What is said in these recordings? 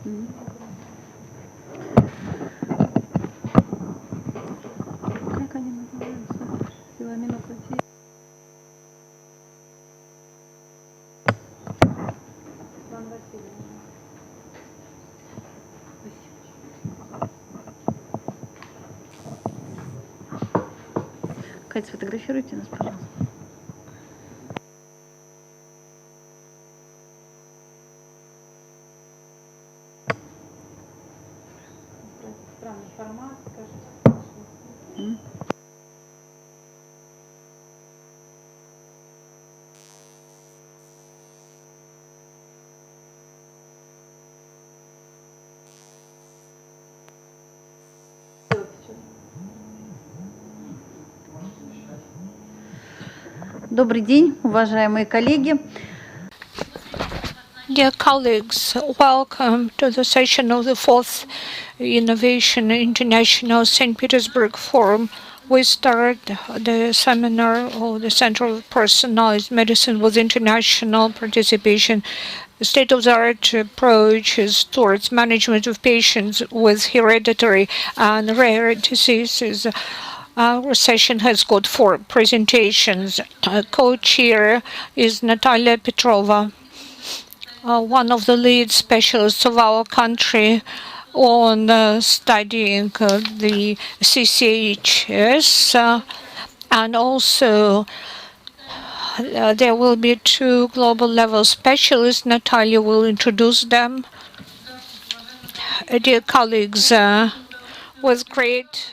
Мгм. Как они называются? Филоменоклотии. Светлана Васильевна. Кать, сфотографируйте нас, пожалуйста. Странный формат, кажется. Добрый день, уважаемые коллеги. Dear colleagues, welcome to the session of the 4th Innovation International St. Petersburg Forum. We start the seminar of the Center of Personalized Medicine with international participation. The state-of-the-art approaches towards management of patients with hereditary and rare diseases. Our session has got 4 presentations. Co-chair is Natalia Petrova, one of the lead specialists of our country on studying the CCHS, and also there will be 2 global level specialists. Natalia will introduce them. Dear colleagues, with great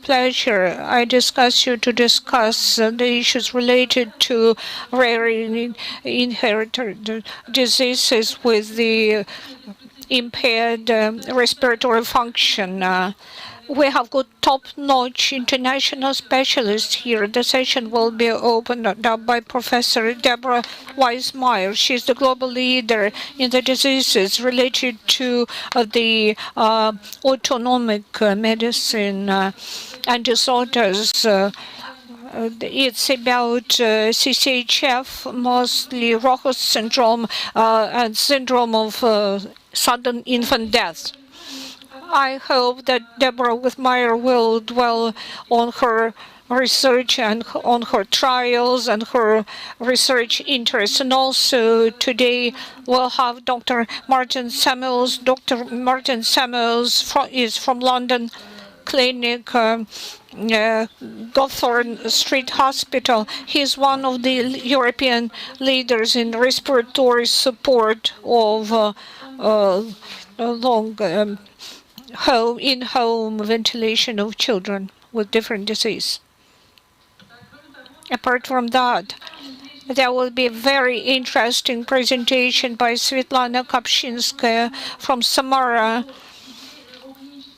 pleasure, I discuss you to discuss the issues related to rare inherited diseases with the impaired respiratory function. We have got top-notch international specialists here. The session will be opened up by Professor Deborah Weismeyer. She's the global leader in the diseases related to the autonomic medicine and disorders. It's about CCHF, mostly Rockus syndrome and syndrome of sudden infant death. I hope that Deborah Withmeyer will dwell on her research and on her trials and her research interests. And also today we'll have Dr. Martin Samuels. Dr. Martin Samuels is from London Clinic, Gothorn Street Hospital. He's one of the European leaders in respiratory support of long in-home ventilation of children with different disease. Apart from that, there will be a very interesting presentation by Svetlana Kapshinskaya from Samara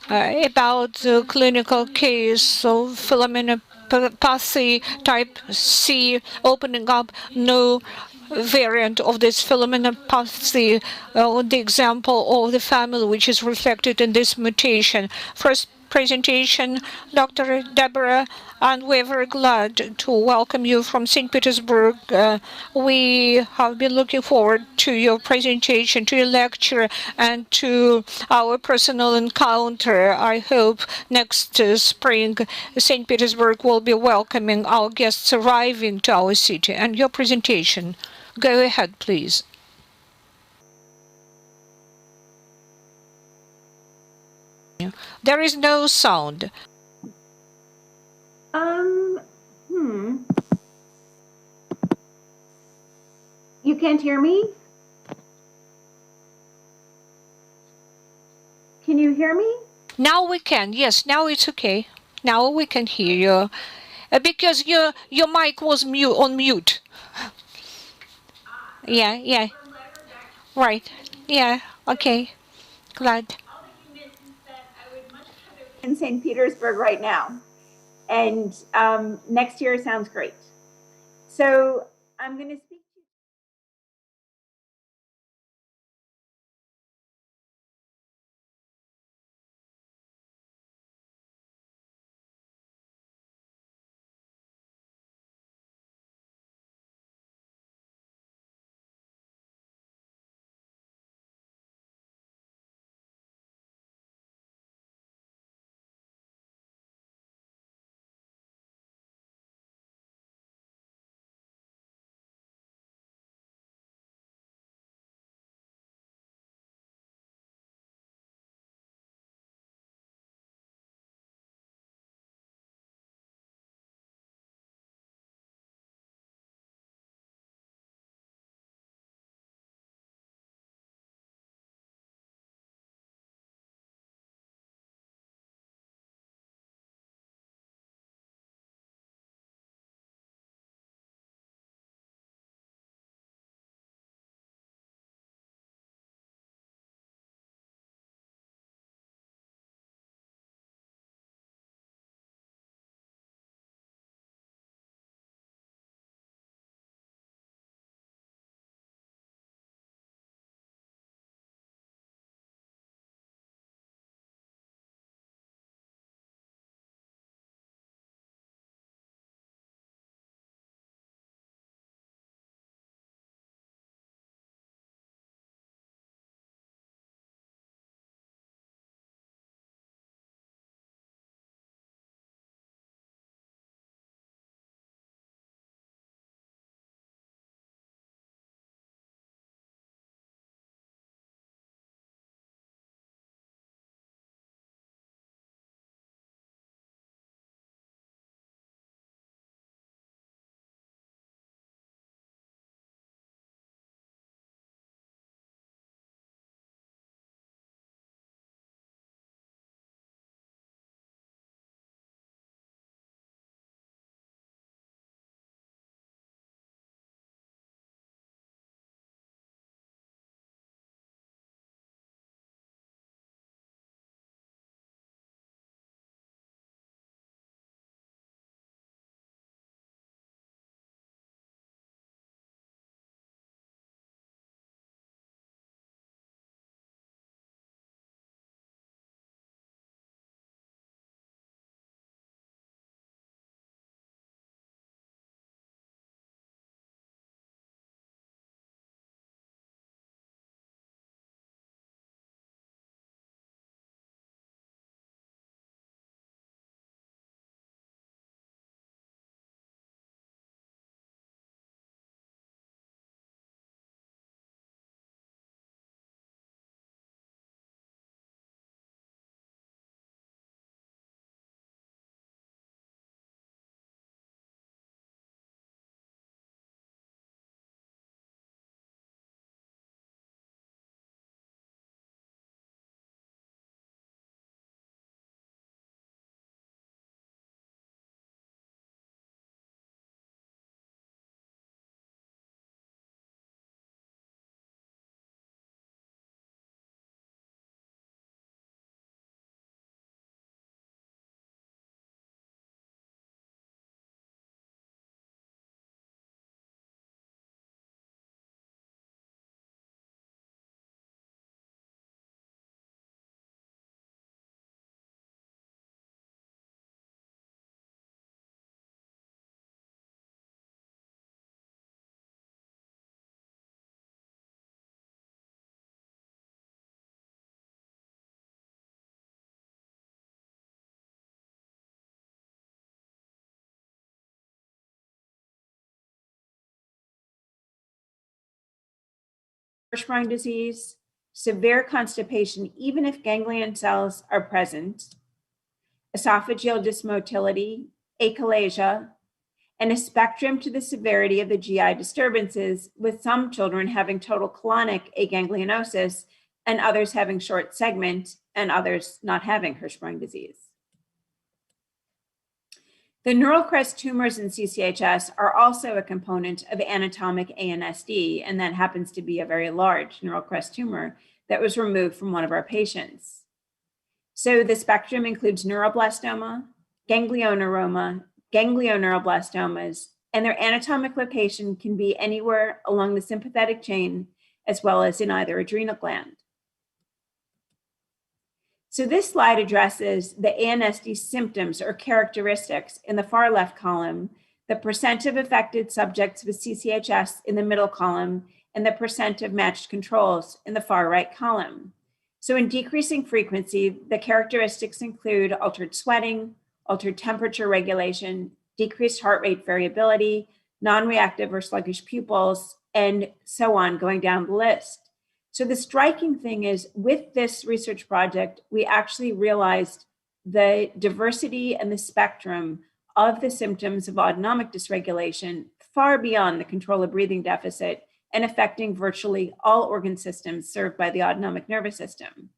about the clinical case of filomenopathy type C, opening up new variant of this filomenopathy, the example of the family which is reflected in this mutation. First presentation, Dr. Deborah, and we're very glad to welcome you from St. Petersburg. We have been looking forward to your presentation, to your lecture, and to our personal encounter. I hope next spring St. Petersburg will be welcoming our guests arriving to our city. And your presentation. Go ahead, please. There is no sound. You can't hear me? Can you hear me? Now we can. Yes, now it's okay. Now we can hear you. Because your mic was on mute. Yeah. Right. Yeah. Okay. Glad. In St. Petersburg right now. And next year sounds great. So I'm going to speak. Hirschsprung disease, severe constipation, even if ganglion cells are present, esophageal dysmotility, achalasia, and a spectrum to the severity of the GI disturbances, with some children having total colonic aganglionosis and others having short segment and others not having Hirschsprung disease. The neural crest tumors in CCHS are also a component of anatomic ANSD, and that happens to be a very large neural crest tumor that was removed from one of our patients. So the spectrum includes neuroblastoma, ganglioneuroma, ganglioneuroblastomas, and their anatomic location can be anywhere along the sympathetic chain as well as in either adrenal gland. So this slide addresses the ANSD symptoms or characteristics in the far left column, the percent of affected subjects with CCHS in the middle column, and the percent of matched controls in the far right column. So in decreasing frequency, the characteristics include altered sweating, altered temperature regulation, decreased heart rate variability, non-reactive or sluggish pupils, and so on, going down the list. So the striking thing is, with this research project, we actually realized the diversity and the spectrum of the symptoms of autonomic dysregulation far beyond the control of breathing deficit and affecting virtually all organ systems served by the autonomic nervous system.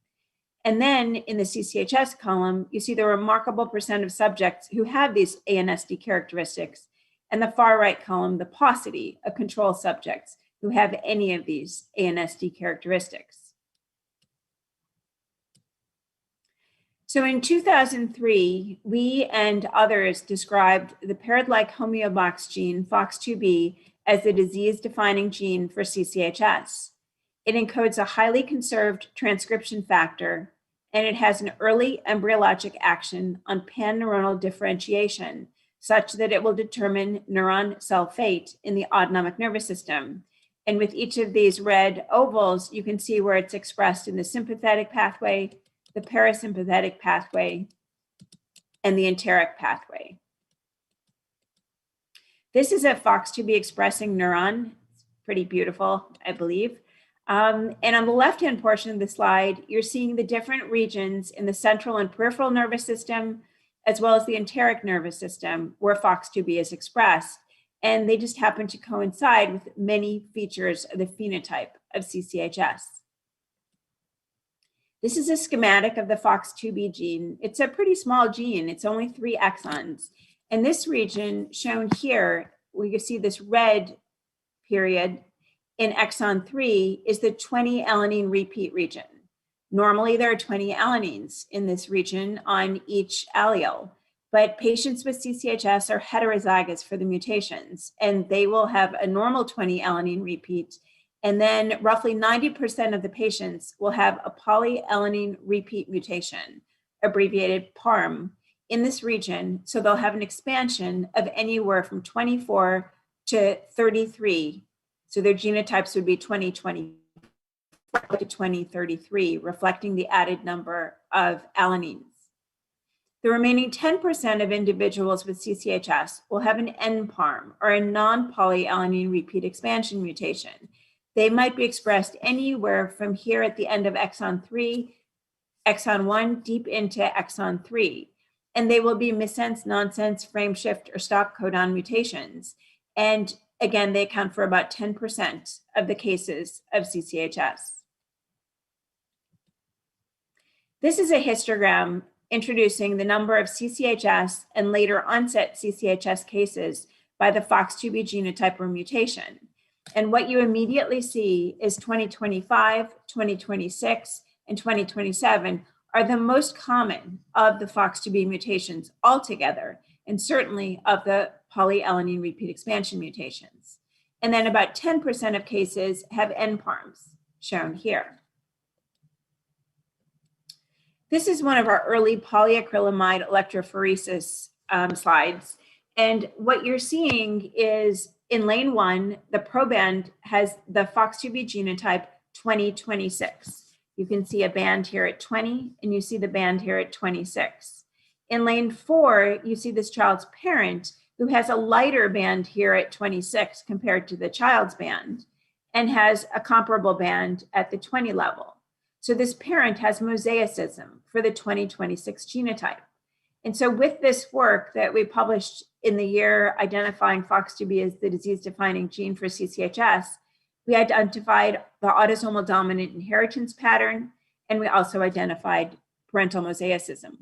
And then in the CCHS column, you see the remarkable percent of subjects who have these ANSD characteristics, and the far right column, the paucity of control subjects who have any of these ANSD characteristics. So in 2003, we and others described the paired-like homeobox gene, FOX2B, as the disease-defining gene for CCHS. It encodes a highly conserved transcription factor, and it has an early embryologic action on pan-neuronal differentiation, such that it will determine neuron cell fate in the autonomic nervous system. And with each of these red ovals, you can see where it's expressed in the sympathetic pathway, the parasympathetic pathway, and the enteric pathway. This is a FOX2B expressing neuron. It's pretty beautiful, I believe. And on the left-hand portion of the slide, you're seeing the different regions in the central and peripheral nervous system, as well as the enteric nervous system, where FOX2B is expressed. And they just happen to coincide with many features of the phenotype of CCHS. This is a schematic of the FOX2B gene. It's a pretty small gene. It's only 3 exons. And this region shown here, where you see this red period in exon 3, is the 20 alanine repeat region. Normally, there are 20 alanines in this region on each allele. But patients with CCHS are heterozygous for the mutations, and they will have a normal 20 alanine repeat. And then roughly 90% of the patients will have a polyalanine repeat mutation, abbreviated PARM, in this region. So they'll have an expansion of anywhere from 24 to 33. So their genotypes would be 2020 to 2033, reflecting the added number of alanines. The remaining 10% of individuals with CCHS will have an NPARM, or a non-polyalanine repeat expansion mutation. They might be expressed anywhere from here at the end of exon 3, exon 1, deep into exon 3. And they will be missense, nonsense, frame shift, or stop codon mutations. And again, they account for about 10% of the cases of CCHS. This is a histogram introducing the number of CCHS and later onset CCHS cases by the FOX2B genotype or mutation. And what you immediately see is 2025, 2026, and 2027 are the most common of the FOX2B mutations altogether, and certainly of the polyalanine repeat expansion mutations. And then about 10% of cases have NPARMs, shown here. This is one of our early polyacrylamide electrophoresis slides. And what you're seeing is in lane 1, the proband has the FOX2B genotype 2026. You can see a band here at 20, and you see the band here at 26. In lane 4, you see this child's parent who has a lighter band here at 26 compared to the child's band. and has a comparable band at the 20 level. So this parent has mosaicism for the 2026 genotype. And so with this work that we published in the year identifying FOXP2B as the disease-defining gene for CCHS, we identified the autosomal dominant inheritance pattern, and we also identified parental mosaicism.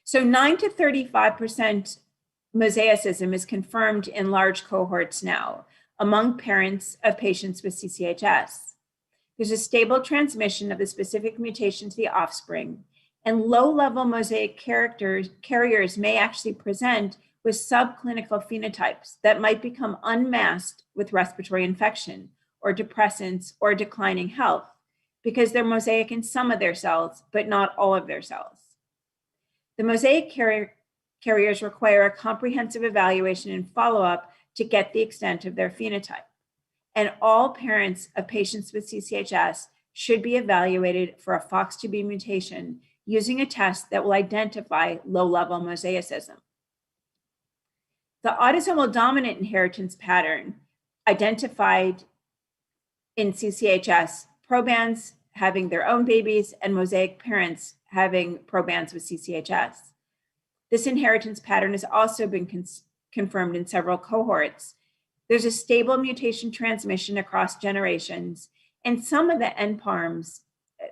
So 9 to 35% mosaicism is confirmed in large cohorts now among parents of patients with CCHS. There's a stable transmission of the specific mutation to the offspring, and low-level mosaic carriers may actually present with subclinical phenotypes that might become unmasked with respiratory infection or depressants or declining health because they're mosaic in some of their cells, but not all of their cells. The mosaic carriers require a comprehensive evaluation and follow-up to get the extent of their phenotype. And all parents of patients with CCHS should be evaluated for a FOXP2B mutation using a test that will identify low-level mosaicism. The autosomal dominant inheritance pattern identified in CCHS, probands having their own babies and mosaic parents having probands with CCHS. This inheritance pattern has also been confirmed in several cohorts. There's a stable mutation transmission across generations, and some of the NPARMs,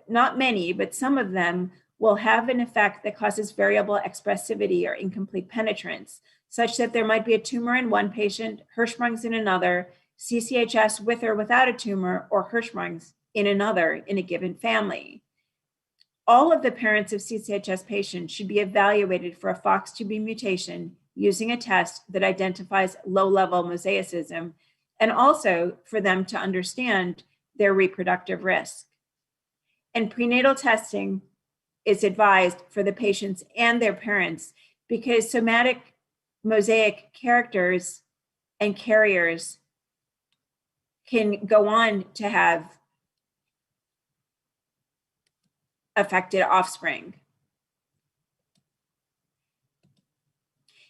not many, but some of them will have an effect that causes variable expressivity or incomplete penetrance, such that there might be a tumor in one patient, Hirschsprung's in another, CCHS with or without a tumor, or Hirschsprung's in another in a given family. All of the parents of CCHS patients should be evaluated for a FOXP2B mutation using a test that identifies low-level mosaicism, and also for them to understand their reproductive risk. And prenatal testing is advised for the patients and their parents because somatic mosaic characters and carriers can go on to have affected offspring.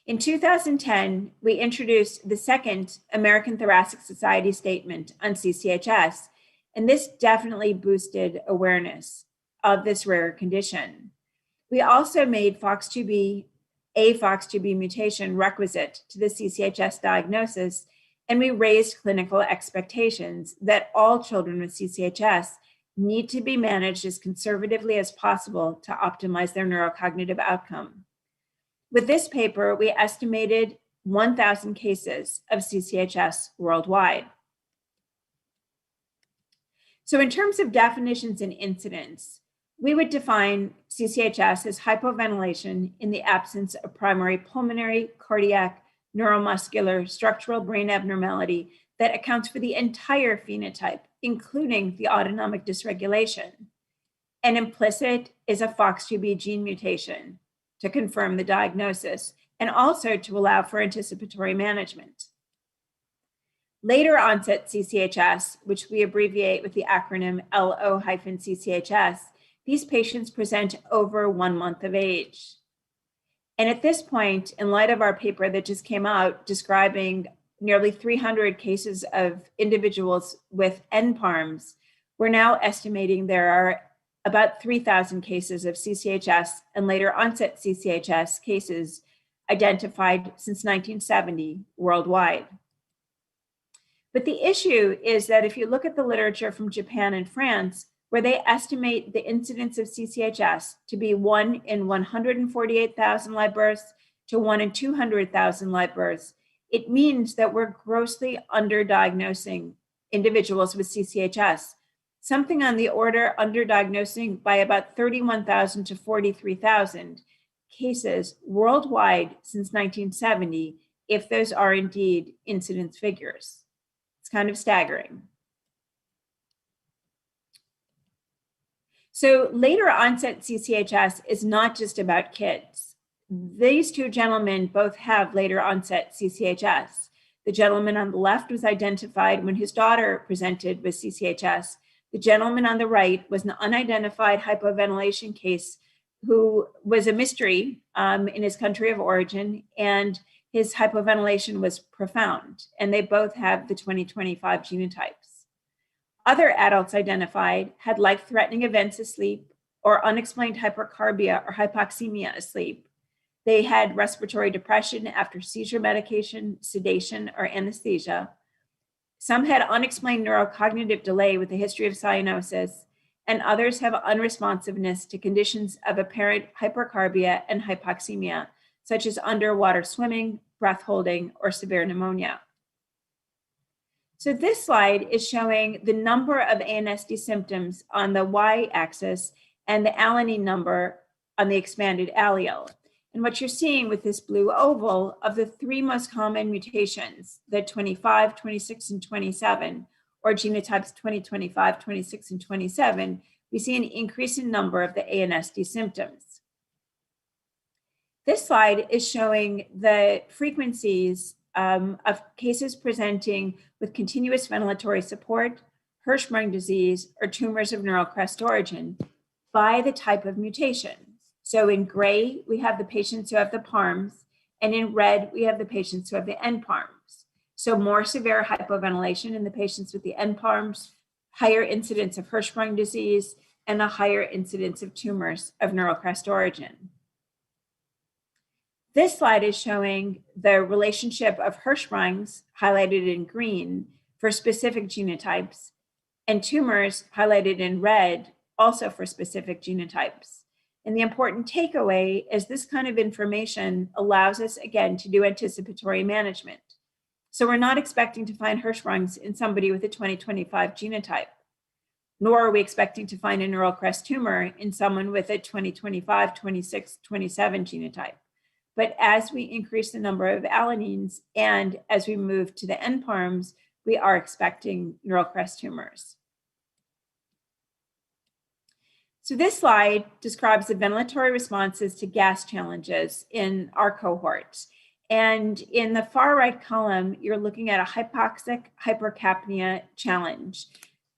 In 2010, we introduced the second American Thoracic Society statement on CCHS, and this definitely boosted awareness of this rare condition. We also made FOXP2B, a FOXP2B mutation requisite to the CCHS diagnosis, and we raised clinical expectations that all children with CCHS need to be managed as conservatively as possible to optimize their neurocognitive outcome. With this paper, we estimated 1,000 cases of CCHS worldwide. So in terms of definitions and incidence, we would define CCHS as hypoventilation in the absence of primary pulmonary, cardiac, neuromuscular, structural brain abnormality that accounts for the entire phenotype, including the autonomic dysregulation. And implicit is a FOXP2B gene mutation to confirm the diagnosis and also to allow for anticipatory management. Later onset CCHS, which we abbreviate with the acronym LO-CCHS, these patients present over 1 month of age. And at this point, in light of our paper that just came out describing nearly 300 cases of individuals with NPARMs, we're now estimating there are about 3,000 cases of CCHS and later onset CCHS cases identified since 1970 worldwide. But the issue is that if you look at the literature from Japan and France, where they estimate the incidence of CCHS to be 1 in 148,000 live births to 1 in 200,000 live births, it means that we're grossly underdiagnosing individuals with CCHS, something on the order underdiagnosing by about 31,000 to 43,000 cases worldwide since 1970, if those are indeed incidence figures. It's kind of staggering. So later onset CCHS is not just about kids. These two gentlemen both have later onset CCHS. The gentleman on the left was identified when his daughter presented with CCHS. The gentleman on the right was an unidentified hypoventilation case who was a mystery in his country of origin, and his hypoventilation was profound, and they both have the 2025 genotypes. Other adults identified had life-threatening events asleep or unexplained hypercarbia or hypoxemia asleep. They had respiratory depression after seizure medication, sedation, or anesthesia. Some had unexplained neurocognitive delay with a history of cyanosis, and others have unresponsiveness to conditions of apparent hypercarbia and hypoxemia, such as underwater swimming, breath holding, or severe pneumonia. So this slide is showing the number of ANSD symptoms on the y-axis and the alanine number on the expanded allele. And what you're seeing with this blue oval, of the three most common mutations, the 25, 26, and 27, or genotypes 20, 25, 26, and 27, we see an increase in number of the ANSD symptoms. This slide is showing the frequencies of cases presenting with continuous ventilatory support, Hirschsprung disease, or tumors of neural crest origin by the type of mutation. So in gray, we have the patients who have the PARMs, and in red, we have the patients who have the NPARMs. So more severe hypoventilation in the patients with the NPARMs, higher incidence of Hirschsprung disease, and a higher incidence of tumors of neural crest origin. This slide is showing the relationship of Hirschsprungs, highlighted in green, for specific genotypes, and tumors, highlighted in red, also for specific genotypes. And the important takeaway is this kind of information allows us, again, to do anticipatory management. So we're not expecting to find Hirschsprungs in somebody with a 2025 genotype, nor are we expecting to find a neural crest tumor in someone with a 2025, 26, 27 genotype. But as we increase the number of alanines and as we move to the NPARMs, we are expecting neural crest tumors. So this slide describes the ventilatory responses to gas challenges in our cohorts. And in the far right column, you're looking at a hypoxic hypercapnia challenge.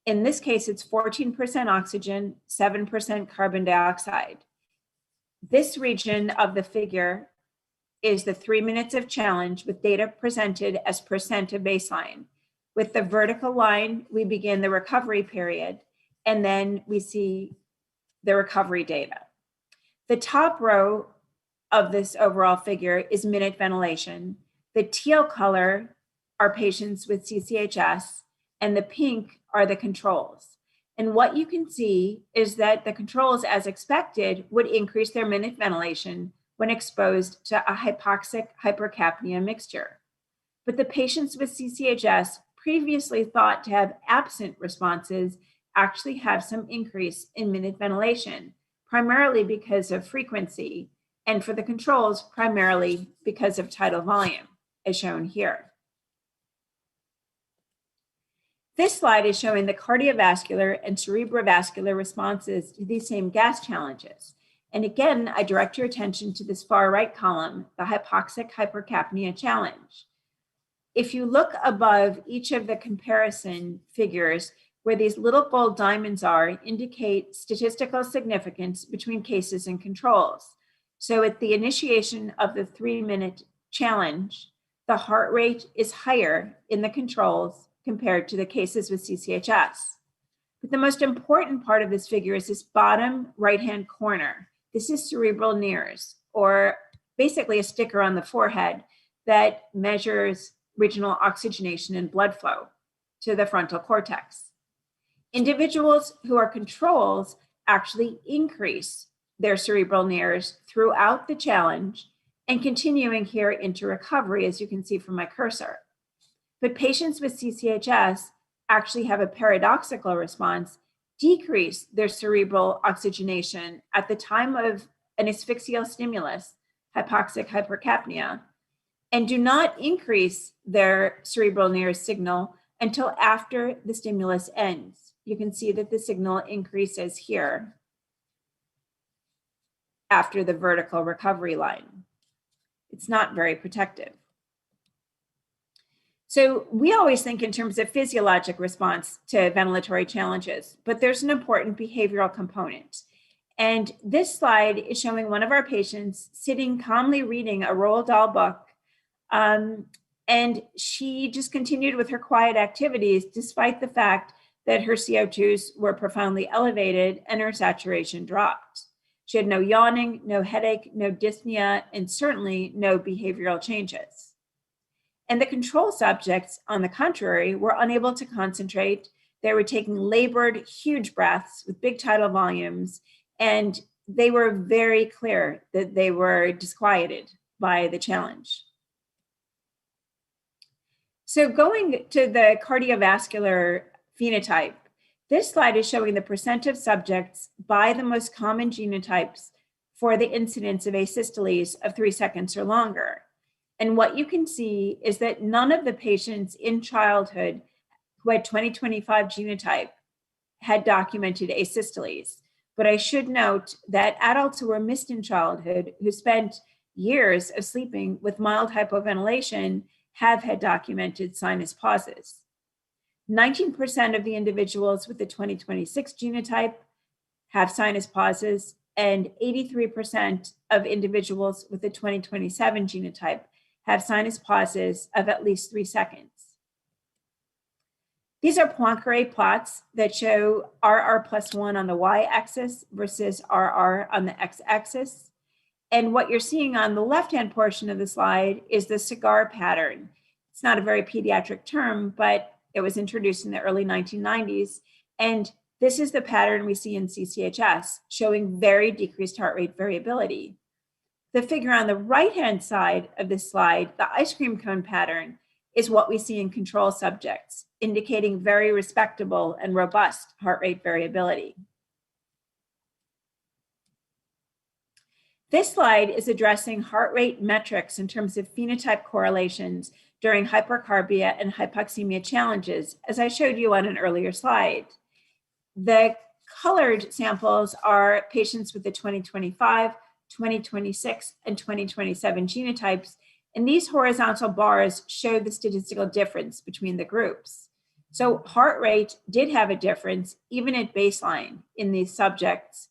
In this case, it's 14% oxygen, 7% carbon dioxide. This region of the figure is the 3 minutes of challenge with data presented as percent of baseline. With the vertical line, we begin the recovery period, and then we see the recovery data. The top row of this overall figure is minute ventilation. The teal color are patients with CCHS, and the pink are the controls. And what you can see is that the controls, as expected, would increase their minute ventilation when exposed to a hypoxic hypercapnia mixture. But the patients with CCHS, previously thought to have absent responses, actually have some increase in minute ventilation, primarily because of frequency, and for the controls, primarily because of tidal volume, as shown here. This slide is showing the cardiovascular and cerebrovascular responses to these same gas challenges. And again, I direct your attention to this far right column, the hypoxic hypercapnia challenge. If you look above each of the comparison figures, where these little gold diamonds are, indicate statistical significance between cases and controls. So at the initiation of the 3 minute challenge, the heart rate is higher in the controls compared to the cases with CCHS. But the most important part of this figure is this bottom right-hand corner. This is cerebral NIRS, or basically a sticker on the forehead that measures regional oxygenation and blood flow to the frontal cortex. Individuals who are controls actually increase their cerebral NIRS throughout the challenge and continuing here into recovery, as you can see from my cursor. But patients with CCHS actually have a paradoxical response, decrease their cerebral oxygenation at the time of an asphyxial stimulus, hypoxic hypercapnia, and do not increase their cerebral NIRS signal until after the stimulus ends. You can see that the signal increases here after the vertical recovery line. It's not very protective. So we always think in terms of physiologic response to ventilatory challenges, but there's an important behavioral component. And this slide is showing one of our patients sitting calmly reading a Roald Dahl book And she just continued with her quiet activities despite the fact that her CO2s were profoundly elevated and her saturation dropped. She had no yawning, no headache, no dyspnea, and certainly no behavioral changes. And the control subjects, on the contrary, were unable to concentrate. They were taking labored, huge breaths with big tidal volumes, and they were very clear that they were disquieted by the challenge. So going to the cardiovascular phenotype, this slide is showing the percent of subjects by the most common genotypes for the incidence of asystoles of 3 seconds or longer. And what you can see is that none of the patients in childhood who had 2025 genotype had documented asystoles. But I should note that adults who were missed in childhood, who spent years of sleeping with mild hypoventilation, have had documented sinus pauses. 19% of the individuals with the 2026 genotype have sinus pauses, and 83% of individuals with the 2027 genotype have sinus pauses of at least 3 seconds. These are Poincare plots that show RR plus 1 on the y-axis versus RR on the x-axis. And what you're seeing on the left-hand portion of the slide is the cigar pattern. It's not a very pediatric term, but it was introduced in the early 1990s. And this is the pattern we see in CCHS, showing very decreased heart rate variability. The figure on the right-hand side of this slide, the ice cream cone pattern, is what we see in control subjects, indicating very respectable and robust heart rate variability. This slide is addressing heart rate metrics in terms of phenotype correlations during hypercarbia and hypoxemia challenges, as I showed you on an earlier slide. The colored samples are patients with the 2025, 2026, and 2027 genotypes, and these horizontal bars show the statistical difference between the groups. So heart rate did have a difference even at baseline in these subjects,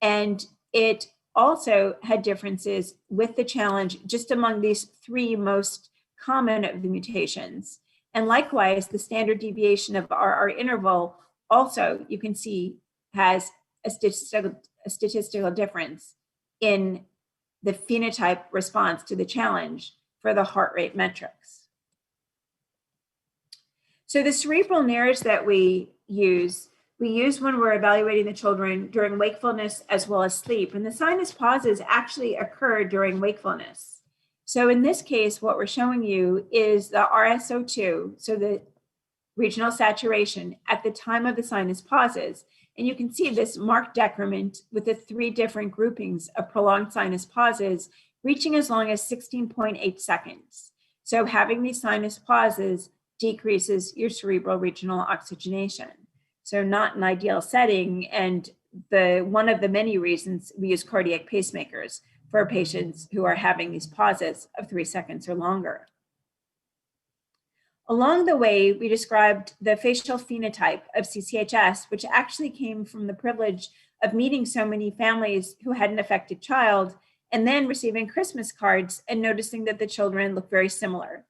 and it also had differences with the challenge just among these 3 most common of the mutations. And likewise, the standard deviation of RR interval also, you can see, has a statistical difference in the phenotype response to the challenge for the heart rate metrics. So the cerebral NAIRS that we use when we're evaluating the children during wakefulness as well as sleep. And the sinus pauses actually occur during wakefulness. So in this case, what we're showing you is the RSO2, so the regional saturation at the time of the sinus pauses. And you can see this marked decrement with the 3 different groupings of prolonged sinus pauses reaching as long as 16.8 seconds. So having these sinus pauses decreases your cerebral regional oxygenation. So not an ideal setting, and one of the many reasons we use cardiac pacemakers for patients who are having these pauses of 3 seconds or longer. Along the way, we described the facial phenotype of CCHS, which actually came from the privilege of meeting so many families who had an affected child, and then receiving Christmas cards and noticing that the children look very similar.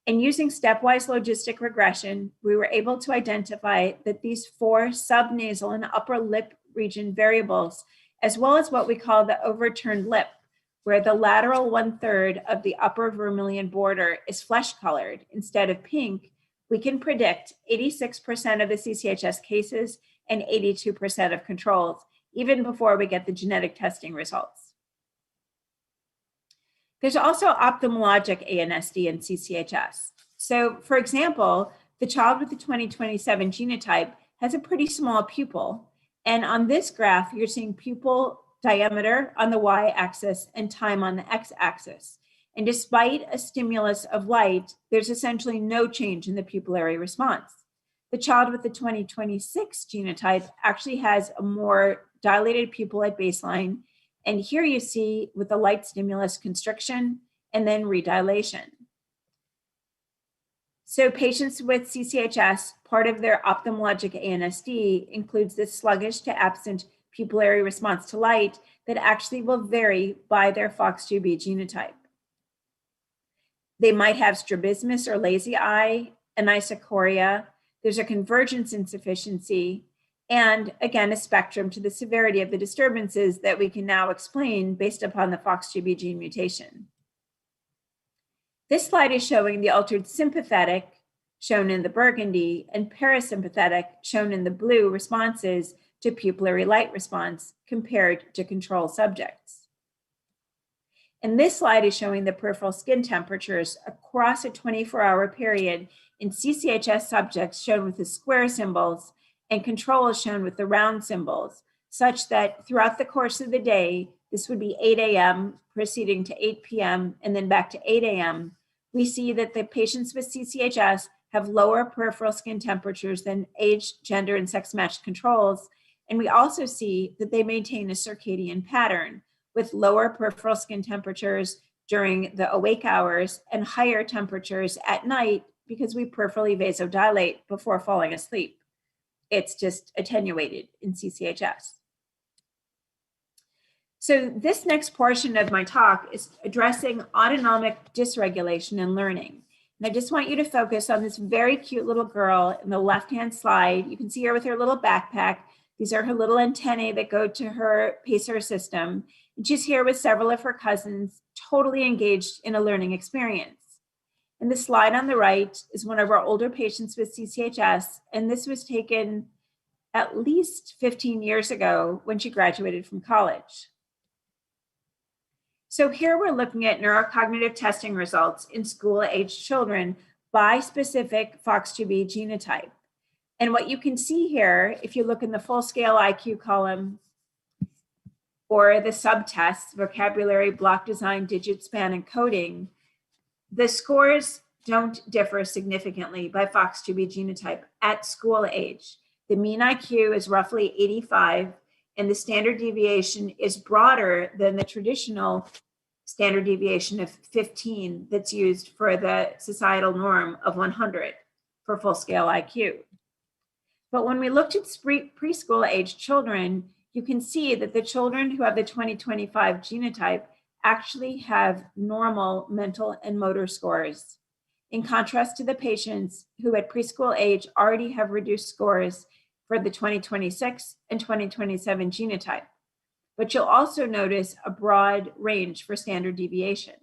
And using stepwise logistic regression, we were able to identify that these 4 subnasal and upper lip region variables, as well as what we call the overturned lip, where the lateral 1/3 of the upper vermilion border is flesh colored instead of pink, we can predict 86% of the CCHS cases and 82% of controls, even before we get the genetic testing results. There's also ophthalmologic ANSD in CCHS. So for example, the child with the 2027 genotype has a pretty small pupil. And on this graph, you're seeing pupil diameter on the y-axis and time on the x-axis. And despite a stimulus of light, there's essentially no change in the pupillary response. The child with the 2026 genotype actually has a more dilated pupil at baseline. And here you see with the light stimulus constriction and then redilation. So patients with CCHS, part of their ophthalmologic ANSD includes this sluggish to absent pupillary response to light that actually will vary by their FOX2B genotype. They might have strabismus or lazy eye, anisocoria. There's a convergence insufficiency, and again, a spectrum to the severity of the disturbances that we can now explain based upon the FOX2B gene mutation. This slide is showing the altered sympathetic, shown in the burgundy, and parasympathetic, shown in the blue, responses to pupillary light response compared to control subjects. And this slide is showing the peripheral skin temperatures across a 24-hour period in CCHS subjects shown with the square symbols and control is shown with the round symbols, such that throughout the course of the day, this would be 8 a.m. proceeding to 8 p.m. and then back to 8 a.m. We see that the patients with CCHS have lower peripheral skin temperatures than age, gender, and sex-matched controls. And we also see that they maintain a circadian pattern with lower peripheral skin temperatures during the awake hours and higher temperatures at night because we peripherally vasodilate before falling asleep. It's just attenuated in CCHS. So this next portion of my talk is addressing autonomic dysregulation in learning. And I just want you to focus on this very cute little girl in the left-hand slide. You can see her with her little backpack. These are her little antennae that go to her pacer system. And she's here with several of her cousins, totally engaged in a learning experience. And the slide on the right is one of our older patients with CCHS, and this was taken at least 15 years ago when she graduated from college. So here we're looking at neurocognitive testing results in school-aged children by specific FOX2B genotype. And what you can see here, if you look in the full-scale IQ column or the subtests, vocabulary, block design, digit span, and coding, the scores don't differ significantly by FOX2B genotype at school age. The mean IQ is roughly 85, and the standard deviation is broader than the traditional standard deviation of 15 that's used for the societal norm of 100 for full-scale IQ. But when we looked at preschool-aged children, you can see that the children who have the 2025 genotype actually have normal mental and motor scores, in contrast to the patients who at preschool age already have reduced scores for the 2026 and 2027 genotype. But you'll also notice a broad range for standard deviation.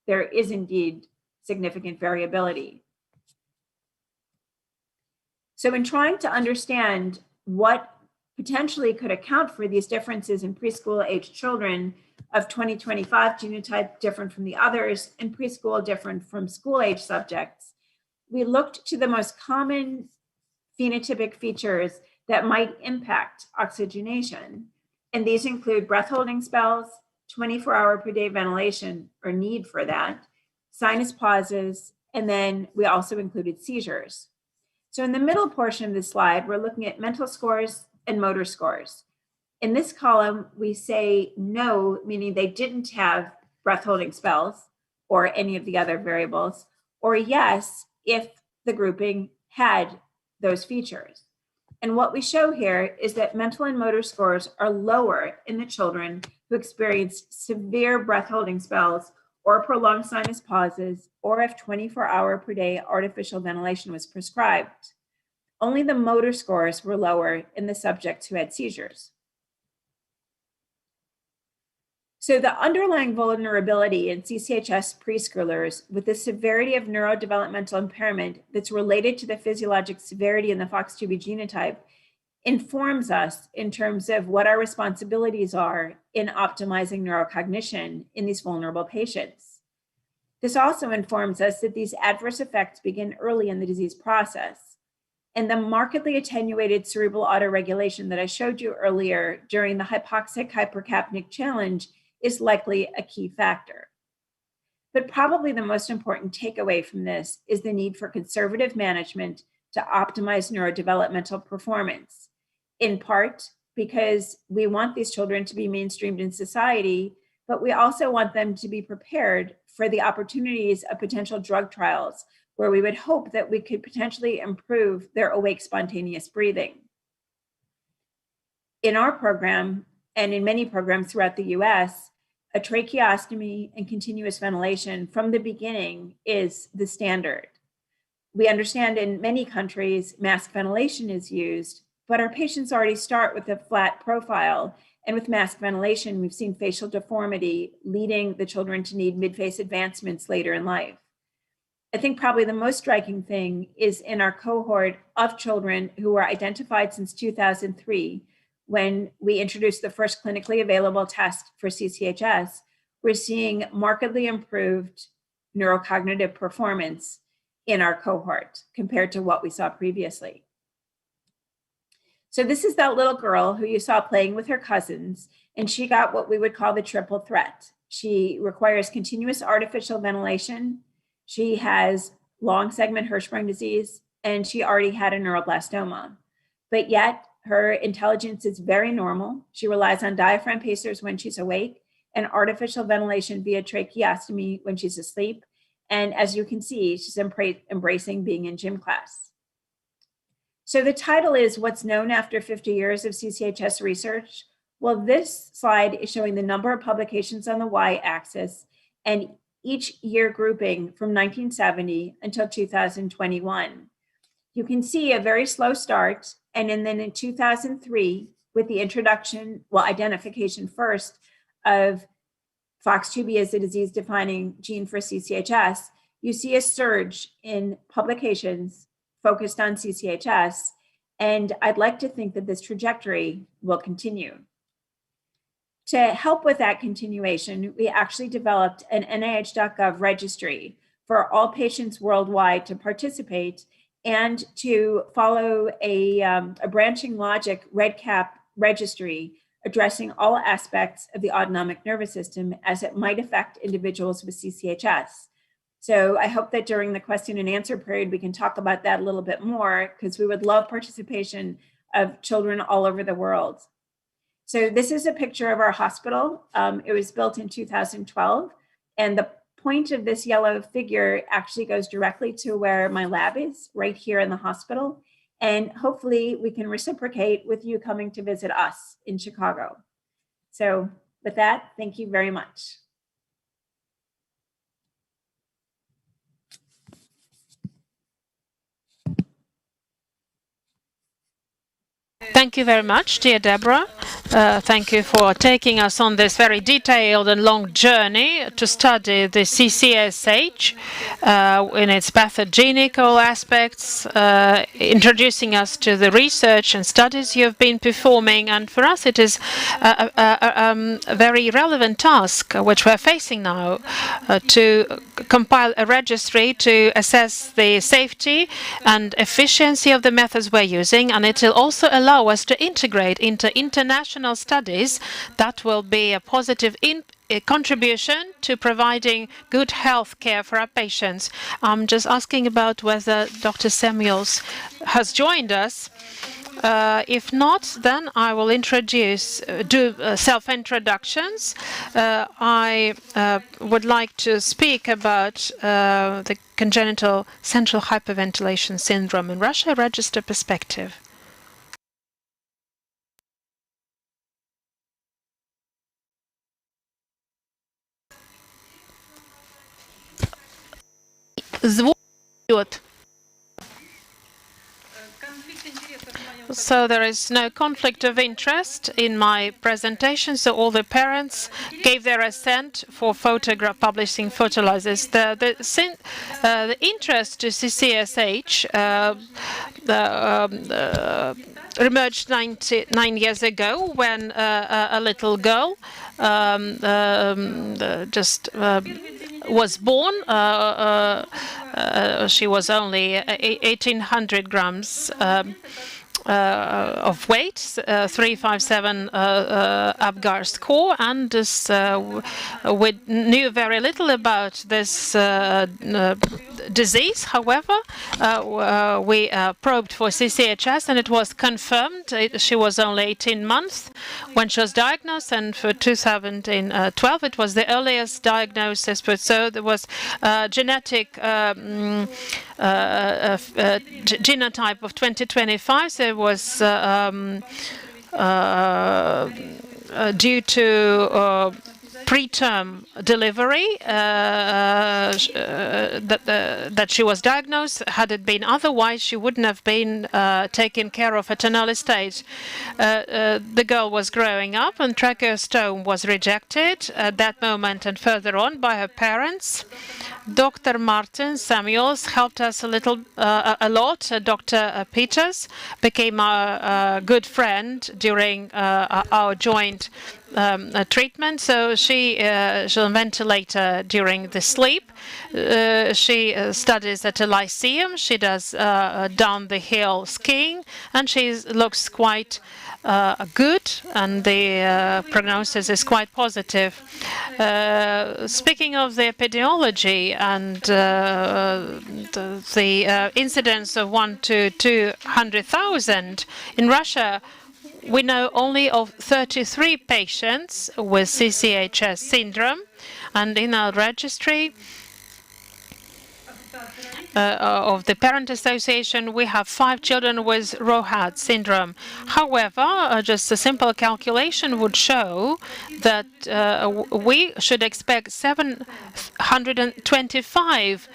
There is indeed significant variability. So in trying to understand what potentially could account for these differences in preschool aged children of 2025 genotype different from the others and preschool different from school age subjects, we looked to the most common phenotypic features that might impact oxygenation. And these include breath holding spells, 24-hour per day ventilation or need for that, sinus pauses, and then we also included seizures. So in the middle portion of this slide, we're looking at mental scores and motor scores. In this column, we say no, meaning they didn't have breath holding spells or any of the other variables, or yes, if the grouping had those features. And what we show here is that mental and motor scores are lower in the children who experienced severe breath holding spells or prolonged sinus pauses, or if 24-hour per day artificial ventilation was prescribed. Only the motor scores were lower in the subjects who had seizures. So the underlying vulnerability in CCHS preschoolers with the severity of neurodevelopmental impairment that's related to the physiologic severity in the FOX2B genotype informs us in terms of what our responsibilities are in optimizing neurocognition in these vulnerable patients. This also informs us that these adverse effects begin early in the disease process. And the markedly attenuated cerebral autoregulation that I showed you earlier during the hypoxic hypercapnic challenge is likely a key factor. But probably the most important takeaway from this is the need for conservative management to optimize neurodevelopmental performance, in part because we want these children to be mainstreamed in society, but we also want them to be prepared for the opportunities of potential drug trials where we would hope that we could potentially improve their awake spontaneous breathing. In our program, and in many programs throughout the US, a tracheostomy and continuous ventilation from the beginning is the standard. We understand in many countries, mask ventilation is used, but our patients already start with a flat profile. And with mask ventilation, we've seen facial deformity leading the children to need mid-face advancements later in life. I think probably the most striking thing is in our cohort of children who were identified since 2003, when we introduced the first clinically available test for CCHS, we're seeing markedly improved neurocognitive performance in our cohort compared to what we saw previously. So this is that little girl who you saw playing with her cousins, and she got what we would call the triple threat. She requires continuous artificial ventilation. She has long segment Hirschsprung disease, and she already had a neuroblastoma. But yet her intelligence is very normal. She relies on diaphragm pacers when she's awake and artificial ventilation via tracheostomy when she's asleep. And as you can see, she's embracing being in gym class. So the title is What's Known After 50 Years of CCHS Research. Well, this slide is showing the number of publications on the y-axis and each year grouping from 1970 until 2021. You can see a very slow start, and then in 2003, with the introduction, identification first of FOX2B as a disease-defining gene for CCHS, you see a surge in publications focused on CCHS, and I'd like to think that this trajectory will continue. To help with that continuation, we actually developed an NIH.gov registry for all patients worldwide to participate and to follow a branching logic REDCap registry addressing all aspects of the autonomic nervous system as it might affect individuals with CCHS. So I hope that during the question and answer period, we can talk about that a little bit more, because we would love participation of children all over the world. So this is a picture of our hospital. It was built in 2012, and the point of this yellow figure actually goes directly to where my lab is, right here in the hospital. And hopefully we can reciprocate with you coming to visit us in Chicago. So with that, thank you very much. Thank you very much, dear Deborah. Thank you for taking us on this very detailed and long journey to study the CCSH in its pathogenical aspects, introducing us to the research and studies you've been performing. And for us, it is a very relevant task which we're facing now to compile a registry to assess the safety and efficiency of the methods we're using, and it will also allow us to integrate into international studies that will be a positive contribution to providing good health care for our patients. I'm just asking about whether Dr. Samuels has joined us. If not, then I will do self-introductions. I would like to speak about the congenital central hyperventilation syndrome in Russia, register perspective. So there is no conflict of interest in my presentation. So all the parents gave their assent for publishing fertilizers. The interest to CCSH emerged 9 years ago when a little girl was born. She was only 1,800 grams of weight, 357 Apgar score, and we knew very little about this disease. However, we probed for CCHS, and it was confirmed. She was only 18 months when she was diagnosed, and for 2012 it was the earliest diagnosis. But so there was genetic genotype of 2025. So it was due to preterm delivery that she was diagnosed. Had it been otherwise, she wouldn't have been taken care of at an early stage. The girl was growing up, and tracheostome was rejected at that moment and further on by her parents. Dr. Martin Samuels helped us a lot. Dr. Peters became a good friend during our joint treatment. So she's on ventilator during the sleep. She studies at a lyceum. She does down the hill skiing, and she looks quite good, and the prognosis is quite positive. Speaking of the epidemiology and the incidence of 1 to 200,000 in Russia, we know only of 33 patients with CCHS syndrome, and in our registry of the Parent Association, we have 5 children with Rohat syndrome. However, just a simple calculation would show that we should expect 725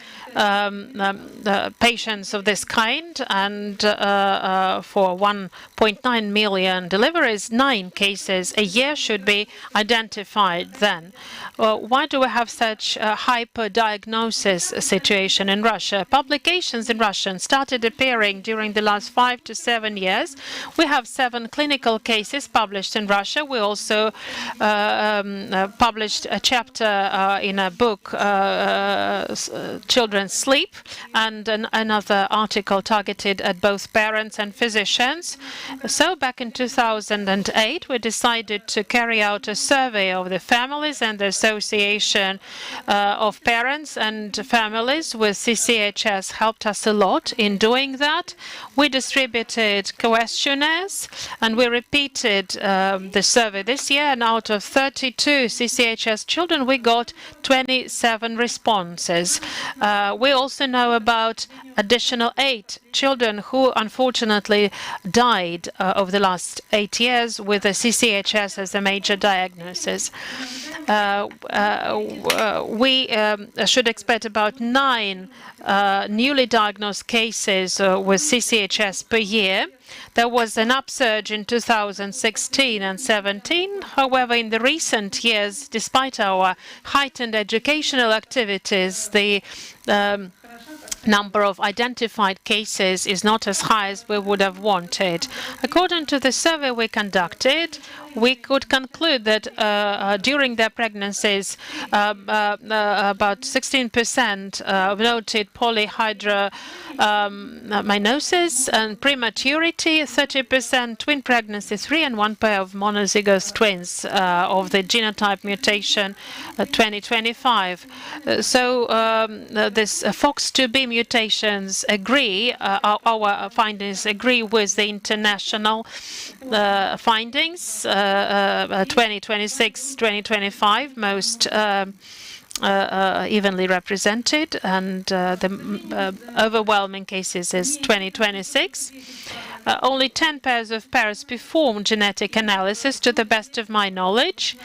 patients of this kind, and for 1.9 million deliveries, 9 cases a year should be identified then. Why do we have such a hyper-diagnosis situation in Russia? Publications in Russian started appearing during the last 5 to 7 years. We have 7 clinical cases published in Russia. We also published a chapter in a book, Children's Sleep, and another article targeted at both parents and physicians. So back in 2008, we decided to carry out a survey of the families, and the Association of Parents and Families with CCHS helped us a lot in doing that. We distributed questionnaires, and we repeated the survey this year, and out of 32 CCHS children, we got 27 responses. We also know about additional 8 children who unfortunately died over the last 8 years with a CCHS as a major diagnosis. We should expect about 9 newly diagnosed cases with CCHS per year. There was an upsurge in 2016 and 17. However, in the recent years, despite our heightened educational activities, the number of identified cases is not as high as we would have wanted. According to the survey we conducted, we could conclude that during their pregnancies, about 16% noted polyhydramnios and prematurity, 30% twin pregnancy, 3 and 1 pair of monozygous twins of the genotype mutation 2025. So this FOX2B mutations agree, our findings agree with the international findings. 2026, 2025, most evenly represented, and the overwhelming cases is 2026. Only 10 pairs of parents performed genetic analysis, to the best of my knowledge,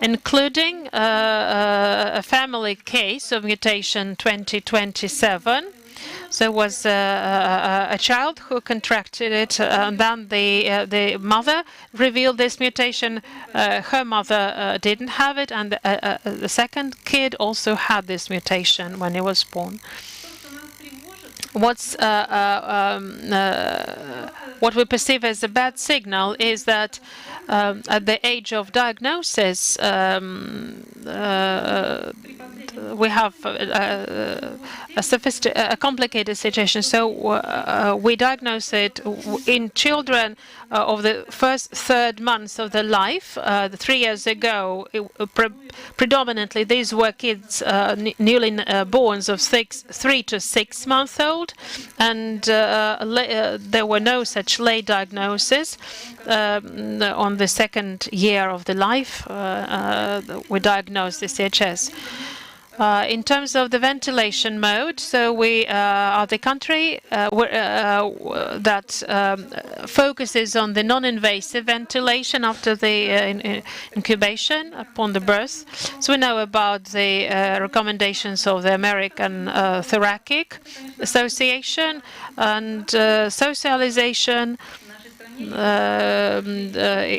including a family case of mutation 2027. There was a child who contracted it, and then the mother revealed this mutation. Her mother didn't have it, and the second kid also had this mutation when he was born. What we perceive as a bad signal is that at the age of diagnosis, we have a complicated situation. So we diagnose it in children of the first 3rd months of their life. 3 years ago, predominantly these were kids newly born of 3 to 6 months old, and there were no such late diagnosis. On the 2nd year of the life, we diagnosed the CHS. In terms of the ventilation mode, so we are the country that focuses on the non-invasive ventilation after the incubation upon the birth. So we know about the recommendations of the American Thoracic Association, and socialization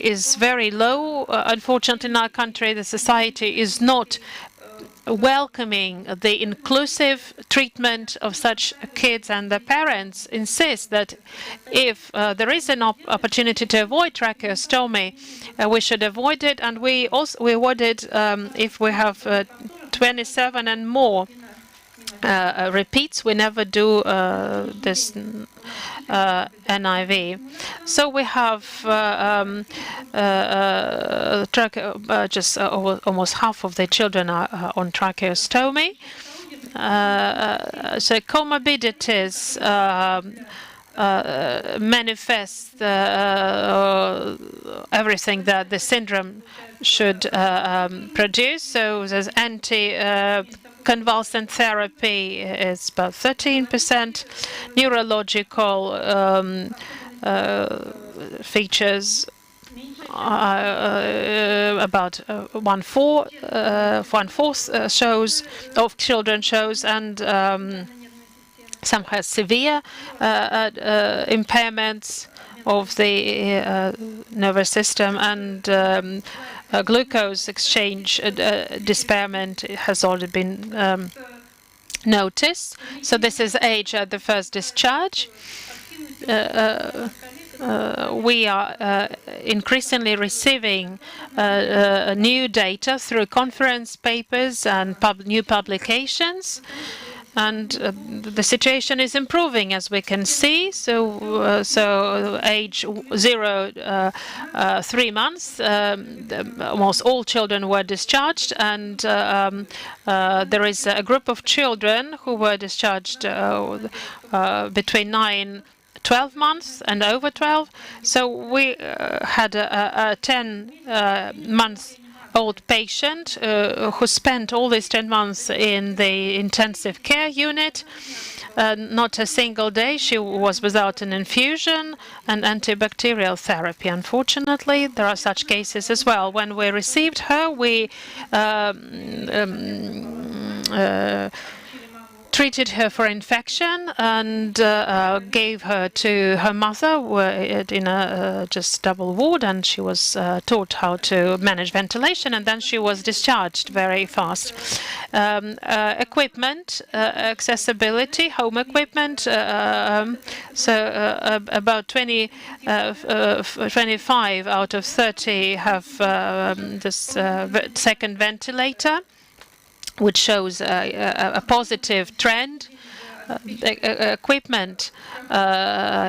is very low. Unfortunately, in our country, the society is not welcoming the inclusive treatment of such kids, and the parents insist that if there is an opportunity to avoid tracheostomy, we should avoid it, and we avoid it if we have 27 and more repeats. We never do this NIV. So we have just almost half of the children are on tracheostomy. So comorbidities manifest everything that the syndrome should produce. So there's convulsant therapy is about 13%. Neurological features about one-fourth shows of children shows, and some has severe impairments of the nervous system, and glucose exchange impairment has already been noticed. So this is age at the first discharge. We are increasingly receiving new data through conference papers and new publications. And the situation is improving, as we can see. So, age 0, 3 months, almost all children were discharged, and there is a group of children who were discharged between 9-12 months and over 12. So we had a 10-month-old patient who spent all these 10 months in the intensive care unit. Not a single day she was without an infusion and antibacterial therapy. Unfortunately, there are such cases as well. When we received her, we treated her for infection and gave her to her mother in a just double ward, and she was taught how to manage ventilation, and then she was discharged very fast. Equipment, accessibility, home equipment, so about 25 out of 30 have this second ventilator, which shows a positive trend. Equipment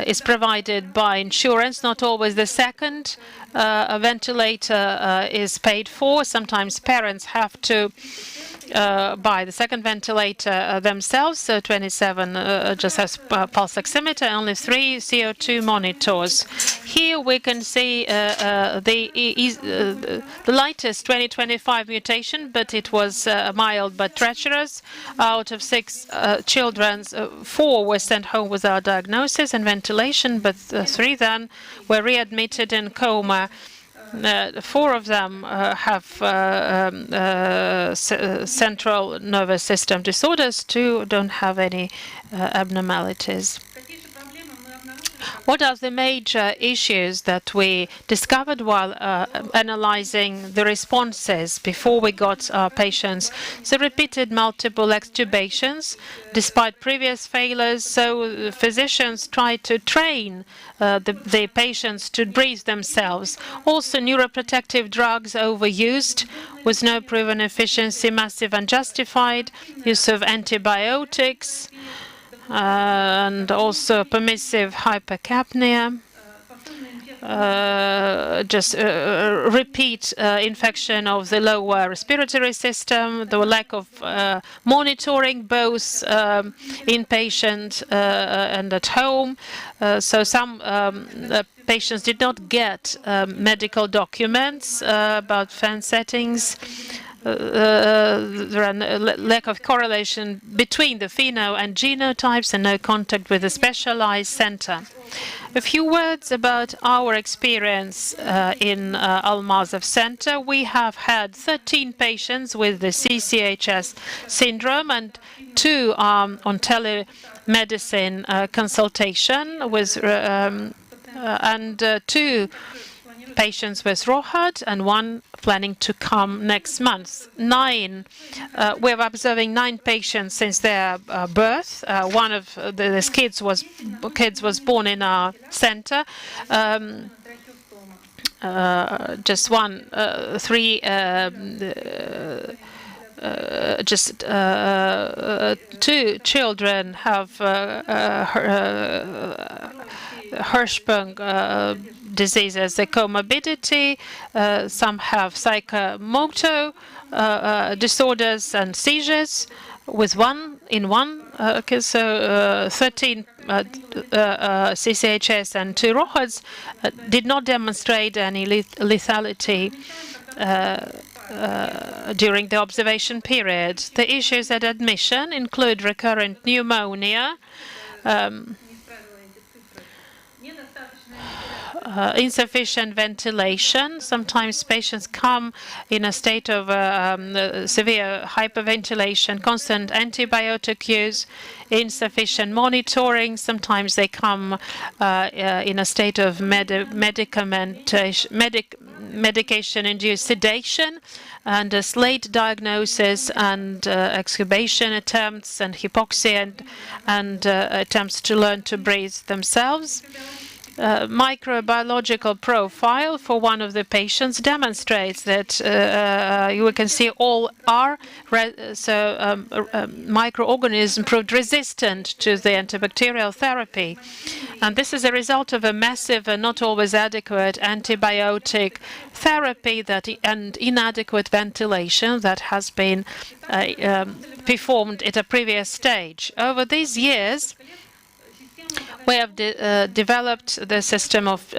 is provided by insurance. Not always the second ventilator is paid for. Sometimes parents have to buy the second ventilator themselves. So 27 just has pulse oximeter, only 3 CO2 monitors. Here we can see the lightest 2025 mutation, but it was mild but treacherous. Out of 6 children, 4 were sent home without diagnosis and ventilation, but 3 then were readmitted in coma. 4 of them have central nervous system disorders. 2 don't have any abnormalities. What are the major issues that we discovered while analyzing the responses before we got our patients? So repeated multiple extubations despite previous failures. So physicians try to train the patients to breathe themselves. Also neuroprotective drugs overused with no proven efficiency, massive unjustified use of antibiotics, and also permissive hypercapnia, just repeat infection of the lower respiratory system, the lack of monitoring both inpatient and at home. So some patients did not get medical documents about fan settings. there are lack of correlation between the pheno and genotypes and no contact with a specialized center. A few words about our experience in Almazov Center. We have had 13 patients with the CCHS syndrome and 2 on telemedicine consultation with and 2 patients with ROHAD and 1 planning to come next month. 9, we're observing 9 patients since their birth. One of the kids was born in our center. Just 2 children have Hirschsprung diseases, the comorbidity. Some have psychomotor disorders and seizures. With one, so 13 CCHS and 2 ROHADs did not demonstrate any lethality during the observation period. The issues at admission include recurrent pneumonia, insufficient ventilation. Sometimes patients come in a state of severe hyperventilation, constant antibiotic use, insufficient monitoring. Sometimes they come in a state of medication-induced sedation, and a late diagnosis and extubation attempts and hypoxia and attempts to learn to breathe themselves. Microbiological profile for one of the patients demonstrates that you can see all are microorganisms proved resistant to the antibacterial therapy, and this is a result of a massive and not always adequate antibiotic therapy and inadequate ventilation that has been performed at a previous stage. Over these years, we have developed the system of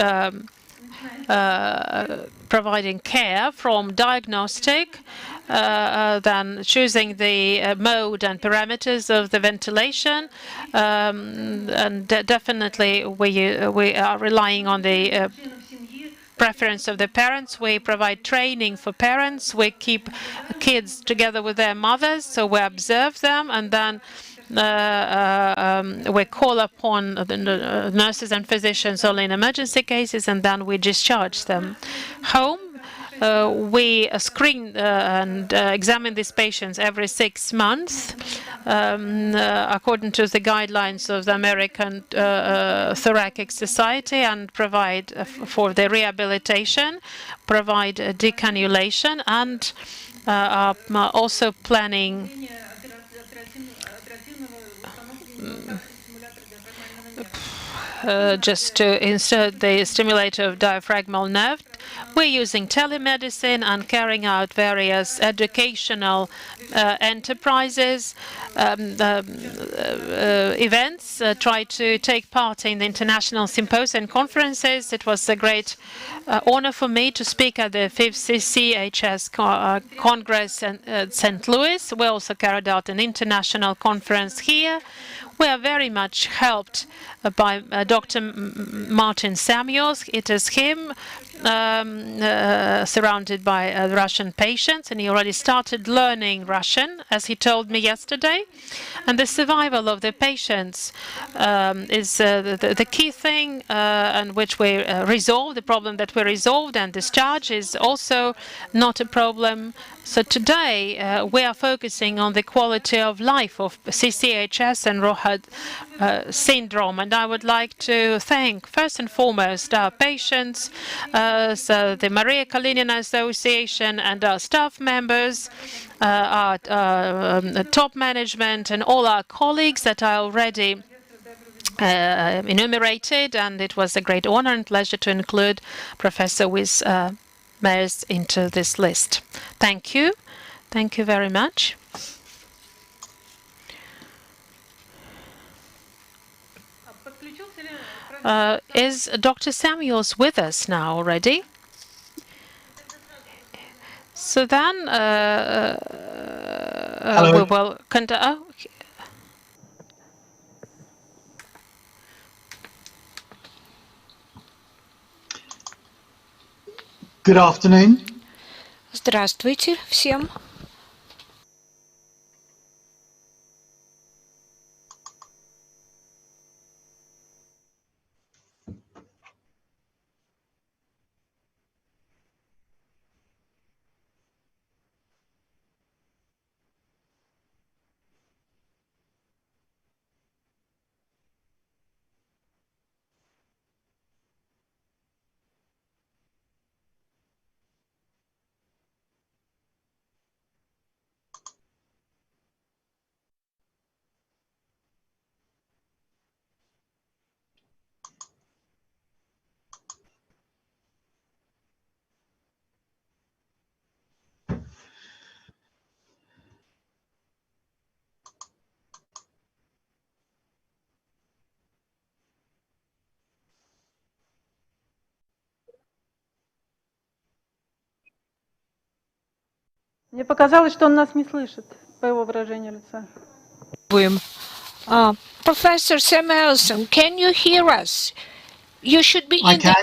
providing care from diagnostic, then choosing the mode and parameters of the ventilation, and definitely we are relying on the preference of the parents. We provide training for parents. We keep kids together with their mothers, so we observe them, and then we call upon the nurses and physicians only in emergency cases, and then we discharge them home. We screen and examine these patients every 6 months according to the guidelines of the American Thoracic Society, and provide for the rehabilitation, provide decannulation, and are also planning just to insert the stimulator of diaphragmal nerve. We're using telemedicine and carrying out various educational enterprises, events, try to take part in the international symposium and conferences. It was a great honor for me to speak at the 5th CCHS Congress in St. Louis. We also carried out an international conference here. We are very much helped by Dr. Martin Samuels. It is him surrounded by Russian patients, and he already started learning Russian, as he told me yesterday. And the survival of the patients is the key thing, and which we resolve. The problem that we resolved and discharge is also not a problem. So today we are focusing on the quality of life of CCHS and ROHAD syndrome, and I would like to thank first and foremost our patients, so the Maria Kalinina Association and our staff members, our top management, and all our colleagues that I already enumerated. And it was a great honor and pleasure to include Professor Wyss Mers into this list. Thank you. Thank you very much. Is Dr. Samuels with us now already? So then Hello. we will continue. Good afternoon. Здравствуйте всем. Мне показалось, что он нас не слышит, по его выражению лица. Professor Samuelson, can you hear us? You should be I in can.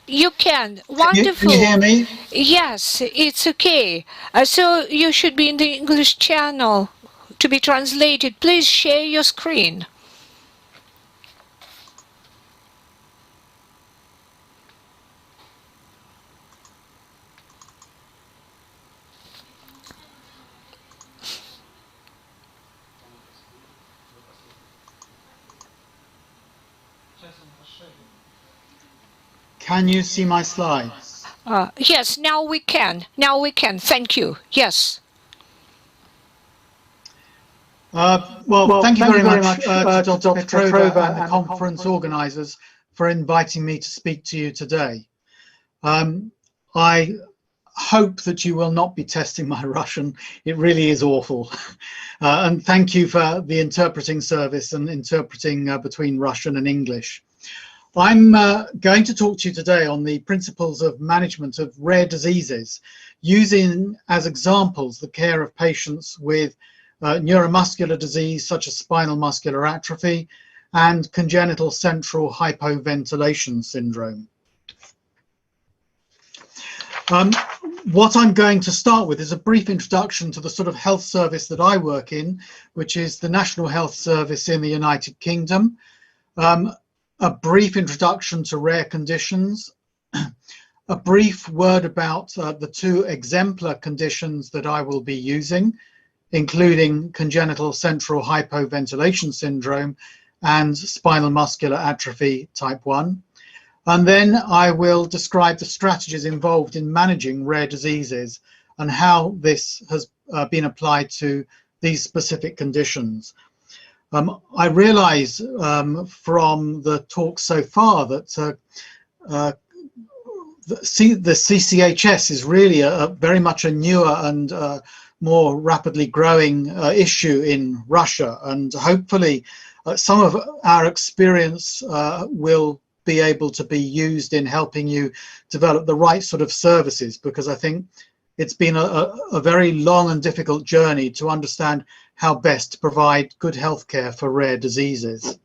You can. Can Wonderful. you hear me? Yes, it's okay. So you should be in the English channel to be translated. Please share your screen. Can you see my slides? Yes, now we can. Now we can. Thank you. Yes. Well, thank you very much to Dr. Petrova and the conference organizers for inviting me to speak to you today. I hope that you will not be testing my Russian. It really is awful. And thank you for the interpreting service and interpreting between Russian and English. I'm going to talk to you today on the principles of management of rare diseases, using as examples the care of patients with neuromuscular disease such as spinal muscular atrophy and congenital central hypoventilation syndrome. What I'm going to start with is a brief introduction to the sort of health service that I work in, which is the National Health Service in the United Kingdom. A brief introduction to rare conditions, a brief word about the two exemplar conditions that I will be using, including congenital central hypoventilation syndrome and spinal muscular atrophy type 1. And then I will describe the strategies involved in managing rare diseases and how this has been applied to these specific conditions. I realize from the talk so far that the CCHS is really very much a newer and more rapidly growing issue in Russia, and hopefully some of our experience will be able to be used in helping you develop the right sort of services, because I think it's been a very long and difficult journey to understand how best to provide good health care for rare diseases.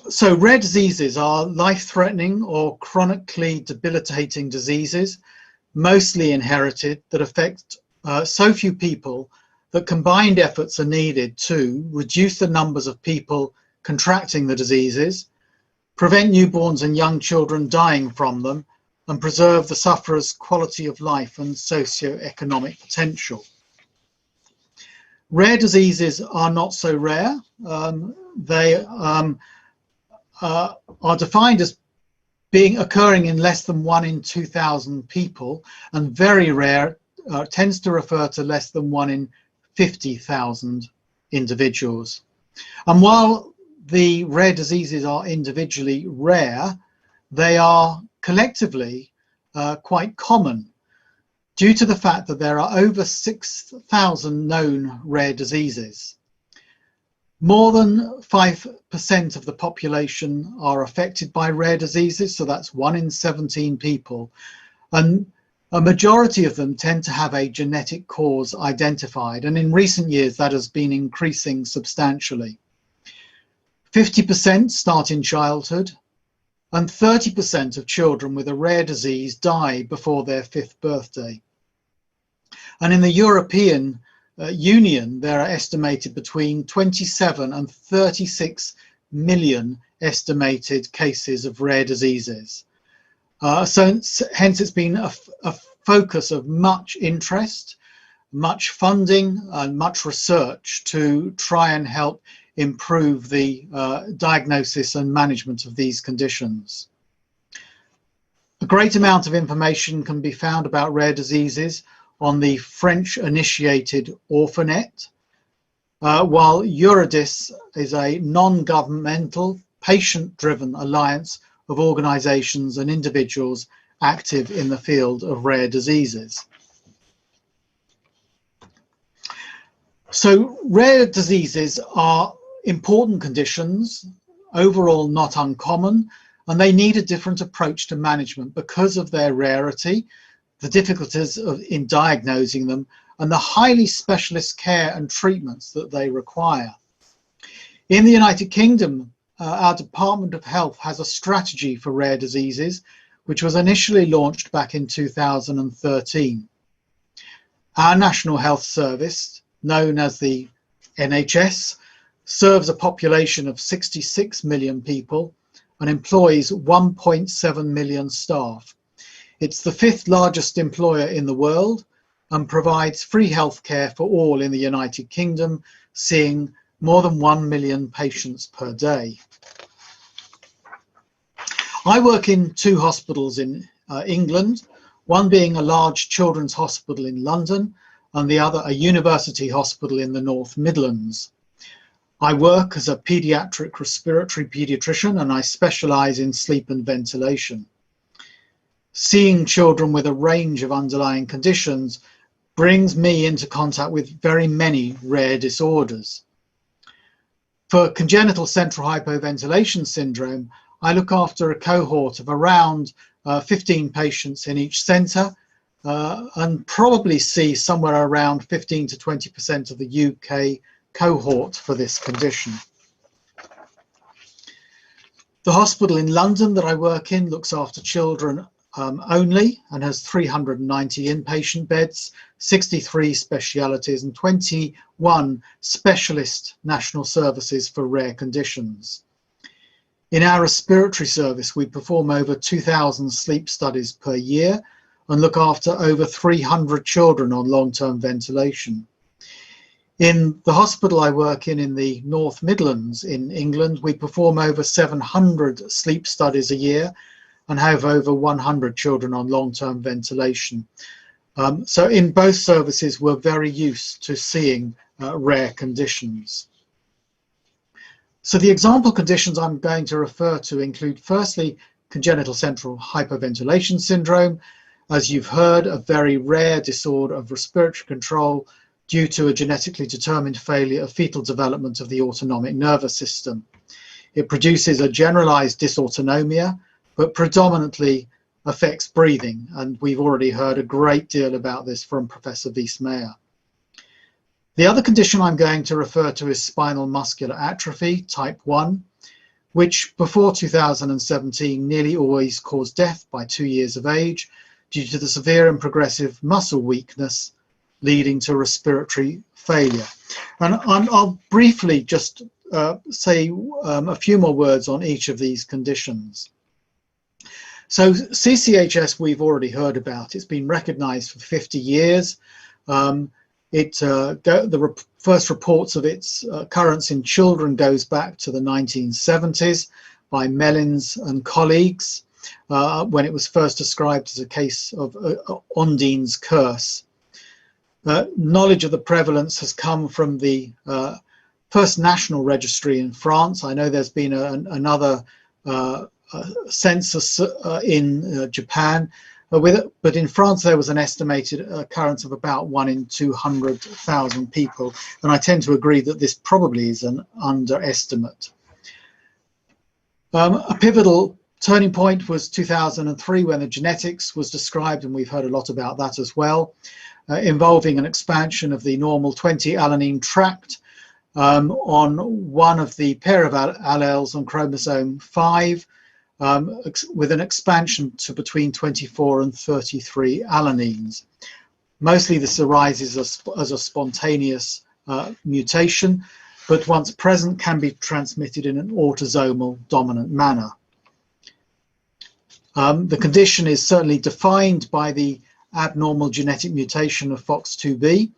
So rare diseases are life-threatening or chronically debilitating diseases, mostly inherited, that affect so few people that combined efforts are needed to reduce the numbers of people contracting the diseases, prevent newborns and young children dying from them, and preserve the sufferer's quality of life and socio-economic potential. Rare diseases are not so rare. They are defined as occurring in less than 1 in 2,000 people, and very rare tends to refer to less than 1 in 50,000 individuals. And while the rare diseases are individually rare, they are collectively quite common, due to the fact that there are over 6,000 known rare diseases. More than 5% of the population are affected by rare diseases, so that's 1 in 17 people. And a majority of them tend to have a genetic cause identified, and in recent years that has been increasing substantially. 50% start in childhood, and 30% of children with a rare disease die before their 5th birthday. And in the European Union, there are estimated between 27 and 36 million estimated cases of rare diseases. Hence it's been a focus of much interest, much funding and much research to try and help improve the diagnosis and management of these conditions. A great amount of information can be found about rare diseases on the French-initiated Orphanet, while Eurodis is a non-governmental, patient-driven alliance of organisations and individuals active in the field of rare diseases. So rare diseases are important conditions, overall not uncommon, and they need a different approach to management because of their rarity, the difficulties in diagnosing them, and the highly specialist care and treatments that they require. In the United Kingdom, our Department of Health has a strategy for rare diseases, which was initially launched back in 2013. Our National Health Service, known as the NHS, serves a population of 66 million people and employs 1.7 million staff. It's the 5th largest employer in the world and provides free healthcare for all in the United Kingdom, seeing more than 1 million patients per day. I work in 2 hospitals in England, one being a large children's hospital in London and the other a university hospital in the North Midlands. I work as a paediatric respiratory paediatrician and I specialise in sleep and ventilation. Seeing children with a range of underlying conditions brings me into contact with very many rare disorders. For congenital central hypoventilation syndrome, I look after a cohort of around 15 patients in each centre and probably see somewhere around 15 to 20% of the UK cohort for this condition. The hospital in London that I work in looks after children only and has 390 inpatient beds, 63 specialities and 21 specialist national services for rare conditions. In our respiratory service, we perform over 2,000 sleep studies per year and look after over 300 children on long-term ventilation. In the hospital I work in the North Midlands in England, we perform over 700 sleep studies a year and have over 100 children on long-term ventilation. So in both services, we're very used to seeing rare conditions. So the example conditions I'm going to refer to include, firstly, congenital central hypoventilation syndrome, as you've heard, a very rare disorder of respiratory control due to a genetically determined failure of fetal development of the autonomic nervous system. It produces a generalized dysautonomia, but predominantly affects breathing, and we've already heard a great deal about this from Professor Wiesmeyer. The other condition I'm going to refer to is spinal muscular atrophy type 1, which before 2017 nearly always caused death by 2 years of age due to the severe and progressive muscle weakness leading to respiratory failure. And I'll briefly just say a few more words on each of these conditions. So CCHS we've already heard about. It's been recognized for 50 years. The first reports of its occurrence in children goes back to the 1970s by Mellins and colleagues when it was first described as a case of Ondine's curse. Knowledge of the prevalence has come from the first national registry in France. I know there's been another census in Japan, But in France, there was an estimated occurrence of about 1 in 200,000 people. And I tend to agree that this probably is an underestimate. A pivotal turning point was 2003 when the genetics was described, and we've heard a lot about that as well, involving an expansion of the normal 20-alanine tract on one of the pair of alleles on chromosome 5, with an expansion to between 24 and 33 alanines. Mostly this arises as a spontaneous mutation, but once present can be transmitted in an autosomal dominant manner. The condition is certainly defined by the abnormal genetic mutation of FOX2B,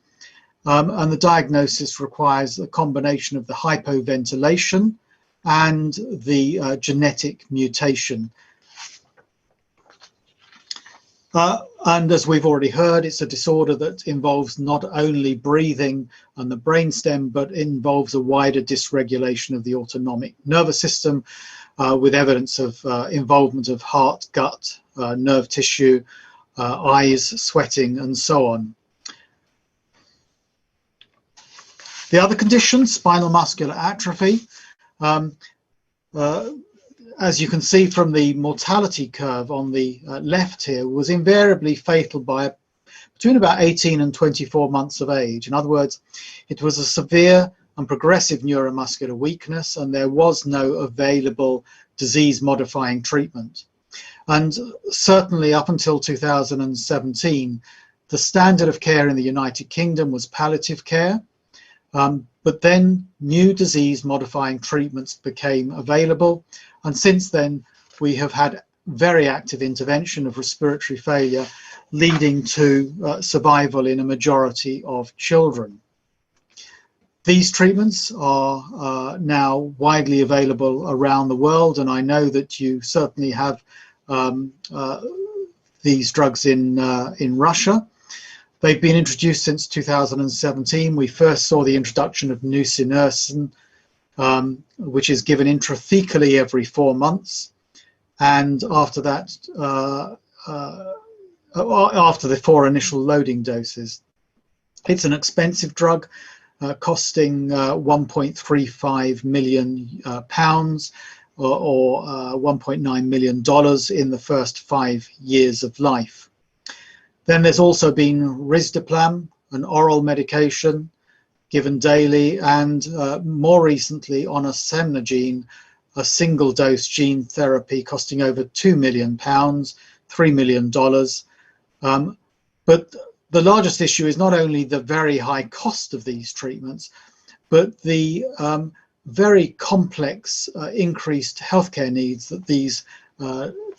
and the diagnosis requires a combination of the hypoventilation and the genetic mutation. And as we've already heard, it's a disorder that involves not only breathing and the brainstem, but involves a wider dysregulation of the autonomic nervous system, with evidence of involvement of heart, gut, nerve tissue, eyes, sweating, and so on. The other condition, spinal muscular atrophy, as you can see from the mortality curve on the left here, was invariably fatal by between about 18 and 24 months of age. In other words, it was a severe and progressive neuromuscular weakness, and there was no available disease-modifying treatment. And certainly up until 2017, the standard of care in the United Kingdom was palliative care, but then new disease-modifying treatments became available, and since then we have had very active intervention of respiratory failure, leading to survival in a majority of children. These treatments are now widely available around the world, and I know that you certainly have these drugs in Russia. They've been introduced since 2017. We first saw the introduction of nusinersen, which is given intrathecally every 4 months, and after that, after the 4 initial loading doses. It's an expensive drug, costing 1.35 million pounds, or $1.9 million in the first 5 years of life. Then there's also been risdiplam, an oral medication given daily, and more recently onasemnogene, a single-dose gene therapy costing over £2 million, $3 million. But the largest issue is not only the very high cost of these treatments, but the very complex increased healthcare needs that these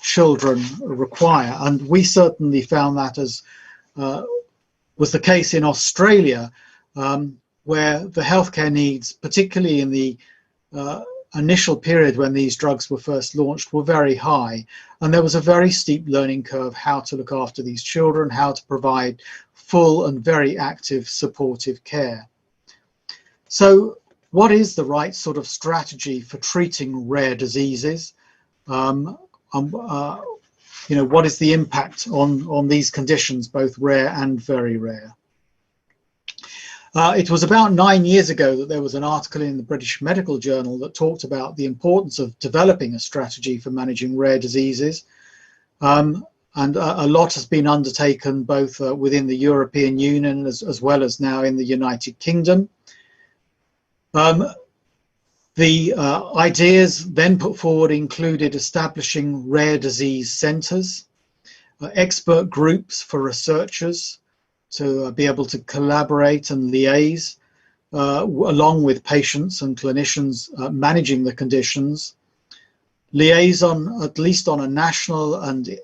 children require. And we certainly found that, as was the case in Australia, where the healthcare needs, particularly in the initial period when these drugs were first launched, were very high. And there was a very steep learning curve how to look after these children, how to provide full and very active supportive care. So what is the right sort of strategy for treating rare diseases? You know, what is the impact on these conditions, both rare and very rare? It was about 9 years ago that there was an article in the British Medical Journal that talked about the importance of developing a strategy for managing rare diseases. And a lot has been undertaken both within the European Union as well as now in the United Kingdom. The ideas then put forward included establishing rare disease centres, expert groups for researchers to be able to collaborate and liaise along with patients and clinicians managing the conditions, liaison at least on a national and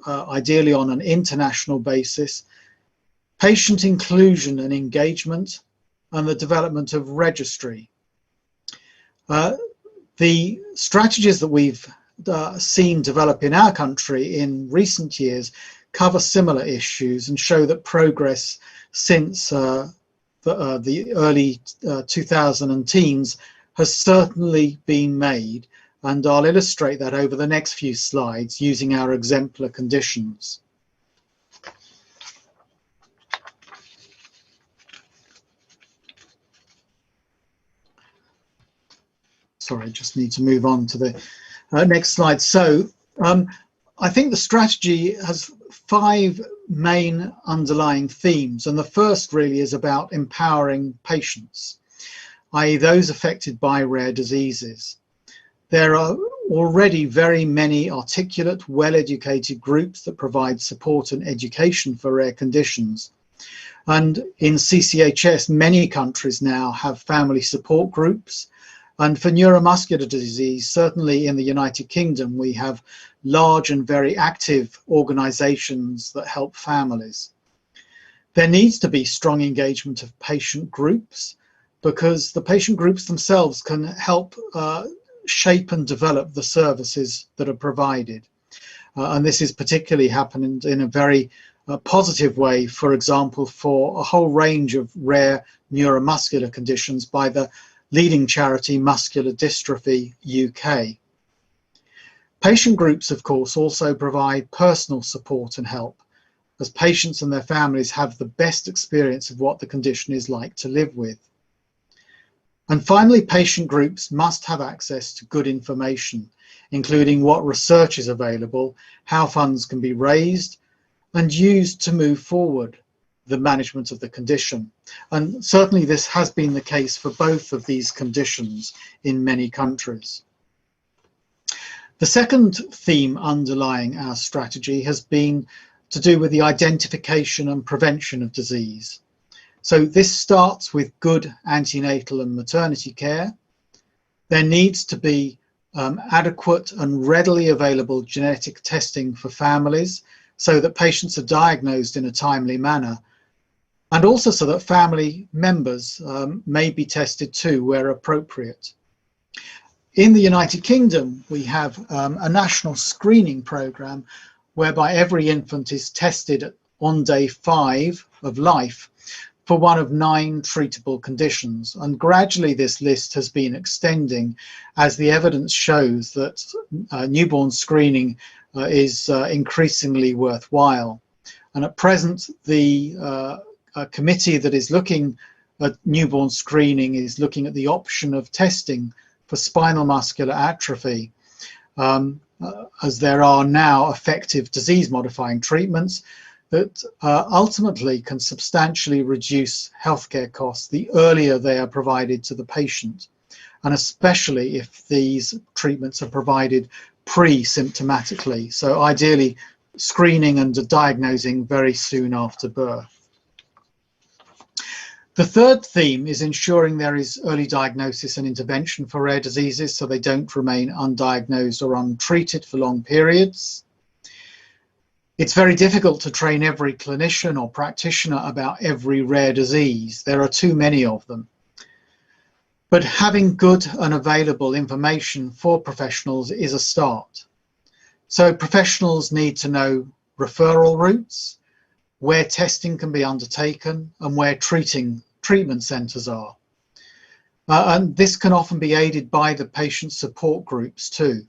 ideally on an international basis, patient inclusion and engagement, and the development of registry. The strategies that we've seen develop in our country in recent years cover similar issues and show that progress since the early 2010s has certainly been made, and I'll illustrate that over the next few slides using our exemplar conditions. sorry, just need to move on to the next slide. So I think the strategy has 5 main underlying themes, and the first really is about empowering patients, i.e. those affected by rare diseases. There are already very many articulate, well-educated groups that provide support and education for rare conditions. And in CCHS, many countries now have family support groups. And for neuromuscular disease, certainly in the United Kingdom, we have large and very active organizations that help families. There needs to be strong engagement of patient groups, because the patient groups themselves can help shape and develop the services that are provided. And this is particularly happening in a very positive way, for example, for a whole range of rare neuromuscular conditions by the leading charity Muscular Dystrophy UK. Patient groups, of course, also provide personal support and help, as patients and their families have the best experience of what the condition is like to live with. And finally, patient groups must have access to good information, including what research is available, how funds can be raised and used to move forward the management of the condition. And certainly this has been the case for both of these conditions in many countries. The second theme underlying our strategy has been to do with the identification and prevention of disease. So this starts with good antenatal and maternity care. There needs to be adequate and readily available genetic testing for families so that patients are diagnosed in a timely manner, and also so that family members may be tested too where appropriate. In the United Kingdom, we have a national screening programme whereby every infant is tested on day 5 of life for one of 9 treatable conditions. And gradually this list has been extending as the evidence shows that newborn screening is increasingly worthwhile. And at present, the committee that is looking at newborn screening is looking at the option of testing for spinal muscular atrophy, as there are now effective disease-modifying treatments that ultimately can substantially reduce healthcare costs the earlier they are provided to the patient, and especially if these treatments are provided pre-symptomatically. So ideally, screening and diagnosing very soon after birth. The third theme is ensuring there is early diagnosis and intervention for rare diseases so they don't remain undiagnosed or untreated for long periods. It's very difficult to train every clinician or practitioner about every rare disease. There are too many of them. But having good and available information for professionals is a start. So professionals need to know referral routes, where testing can be undertaken, and where treatment centres are. And this can often be aided by the patient support groups too.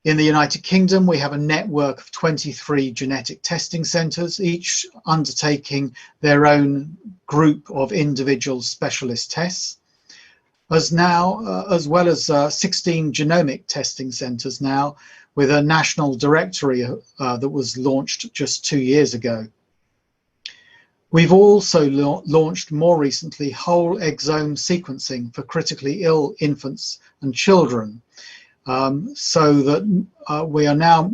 In the United Kingdom, we have a network of 23 genetic testing centres, each undertaking their own group of individual specialist tests, as well as 16 genomic testing centres now, with a national directory that was launched just 2 years ago. We've also launched more recently whole exome sequencing for critically ill infants and children, so that we are now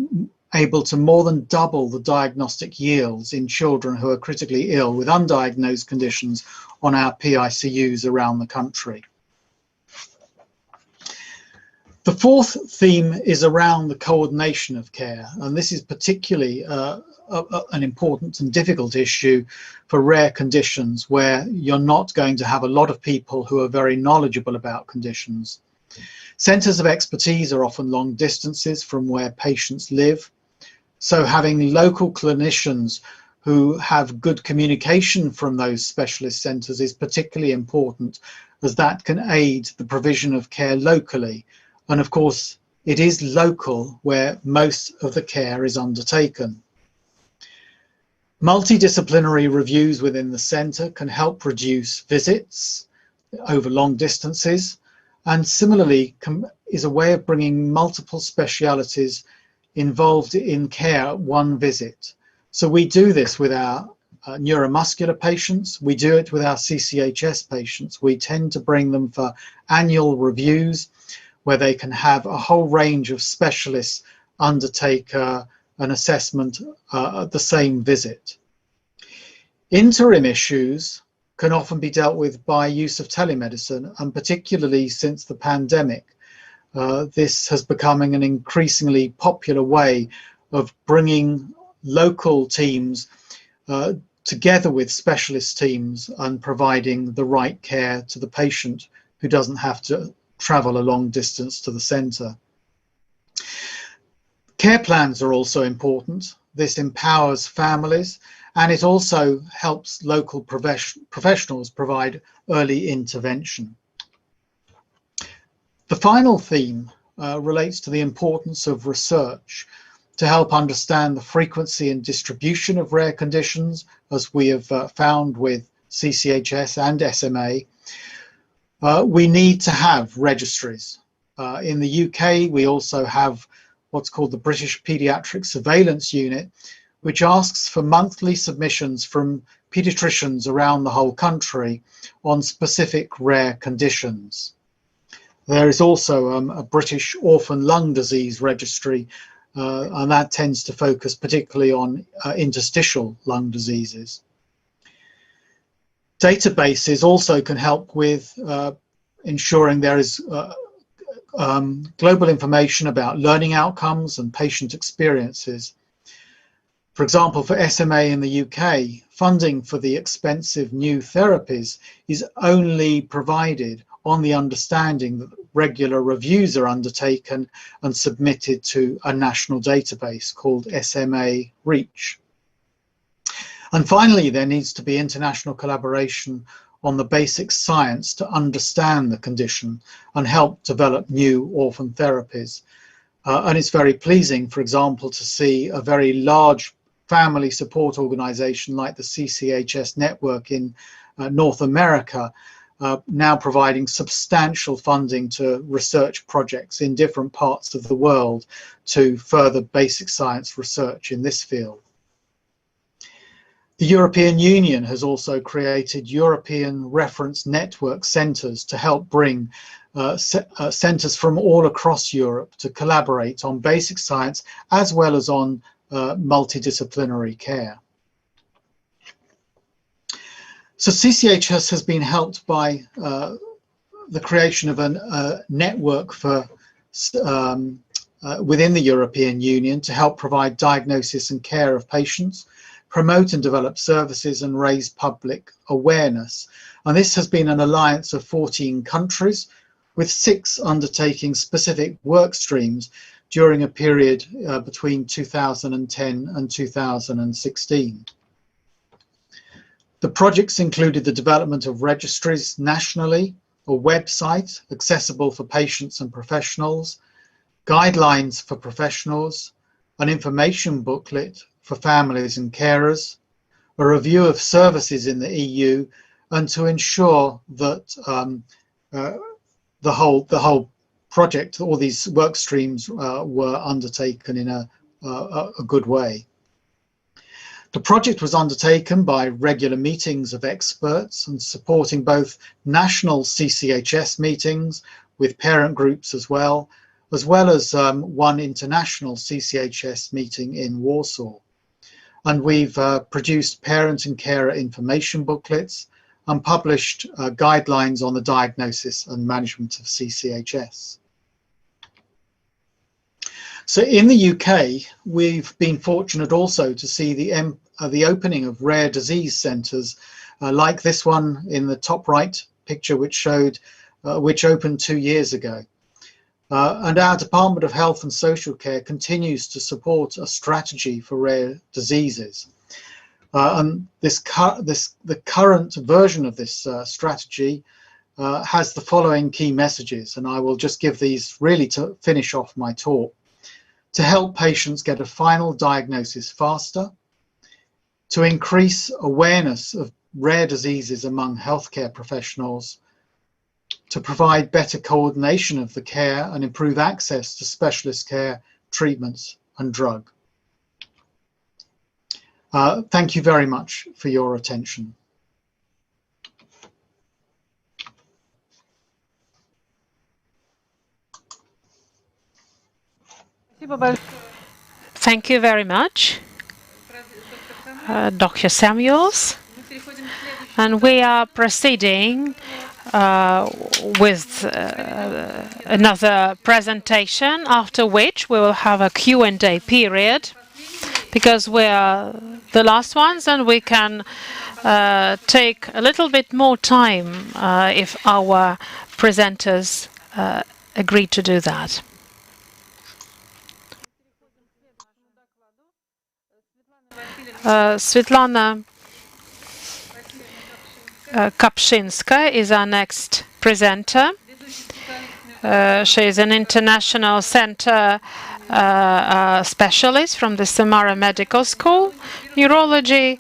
able to more than double the diagnostic yields in children who are critically ill with undiagnosed conditions on our PICUs around the country. The fourth theme is around the coordination of care, and this is particularly an important and difficult issue for rare conditions where you're not going to have a lot of people who are very knowledgeable about conditions. Centres of expertise are often long distances from where patients live, so having local clinicians who have good communication from those specialist centres is particularly important, as that can aid the provision of care locally. And of course, it is local where most of the care is undertaken. Multidisciplinary reviews within the centre can help reduce visits over long distances, and similarly is a way of bringing multiple specialities involved in care at one visit. So we do this with our neuromuscular patients, we do it with our CCHS patients. We tend to bring them for annual reviews where they can have a whole range of specialists undertake an assessment at the same visit. Interim issues can often be dealt with by use of telemedicine, and particularly since the pandemic, this has become an increasingly popular way of bringing local teams together with specialist teams and providing the right care to the patient who doesn't have to travel a long distance to the centre. Care plans are also important. This empowers families, and it also helps local professionals provide early intervention. The final theme relates to the importance of research to help understand the frequency and distribution of rare conditions, as we have found with CCHS and SMA. We need to have registries. In the UK, we also have what's called the British Paediatric Surveillance Unit, which asks for monthly submissions from paediatricians around the whole country on specific rare conditions. There is also a British Orphan Lung Disease Registry, and that tends to focus particularly on interstitial lung diseases. Databases also can help with ensuring there is global information about learning outcomes and patient experiences. For example, for SMA in the UK, funding for the expensive new therapies is only provided on the understanding that regular reviews are undertaken and submitted to a national database called SMA Reach. And finally, there needs to be international collaboration on the basic science to understand the condition and help develop new orphan therapies. And it's very pleasing, for example, to see a very large family support organization like the CCHS network in North America now providing substantial funding to research projects in different parts of the world to further basic science research in this field. The European Union has also created European reference network centres to help bring centres from all across Europe to collaborate on basic science as well as on multidisciplinary care. So CCHS has been helped by the creation of a network for within the European Union to help provide diagnosis and care of patients, promote and develop services and raise public awareness. And this has been an alliance of 14 countries with 6 undertaking specific work streams during a period between 2010 and 2016. The projects included the development of registries nationally, a website accessible for patients and professionals, guidelines for professionals, an information booklet for families and carers, a review of services in the EU, and to ensure that the whole project, all these work streams were undertaken in a good way. The project was undertaken by regular meetings of experts and supporting both national CCHS meetings with parent groups as well as one international CCHS meeting in Warsaw. And we've produced parent and carer information booklets and published guidelines on the diagnosis and management of CCHS. So in the UK, we've been fortunate also to see the opening of rare disease centres like this one in the top right picture, which opened 2 years ago. And our Department of Health and Social Care continues to support a strategy for rare diseases. And the current version of this strategy has the following key messages, and I will just give these really to finish off my talk. To help patients get a final diagnosis faster, to increase awareness of rare diseases among healthcare professionals, to provide better coordination of the care and improve access to specialist care, treatments and drug. Thank you very much for your attention. Спасибо большое. Thank you very much, Dr. Samuels. And we are proceeding with another presentation, after which we will have a Q&A period, because we are the last ones and we can take a little bit more time if our presenters agree to do that. Svetlana Kapczynska is our next presenter. She is an international center specialist from the Samara Medical School, neurology,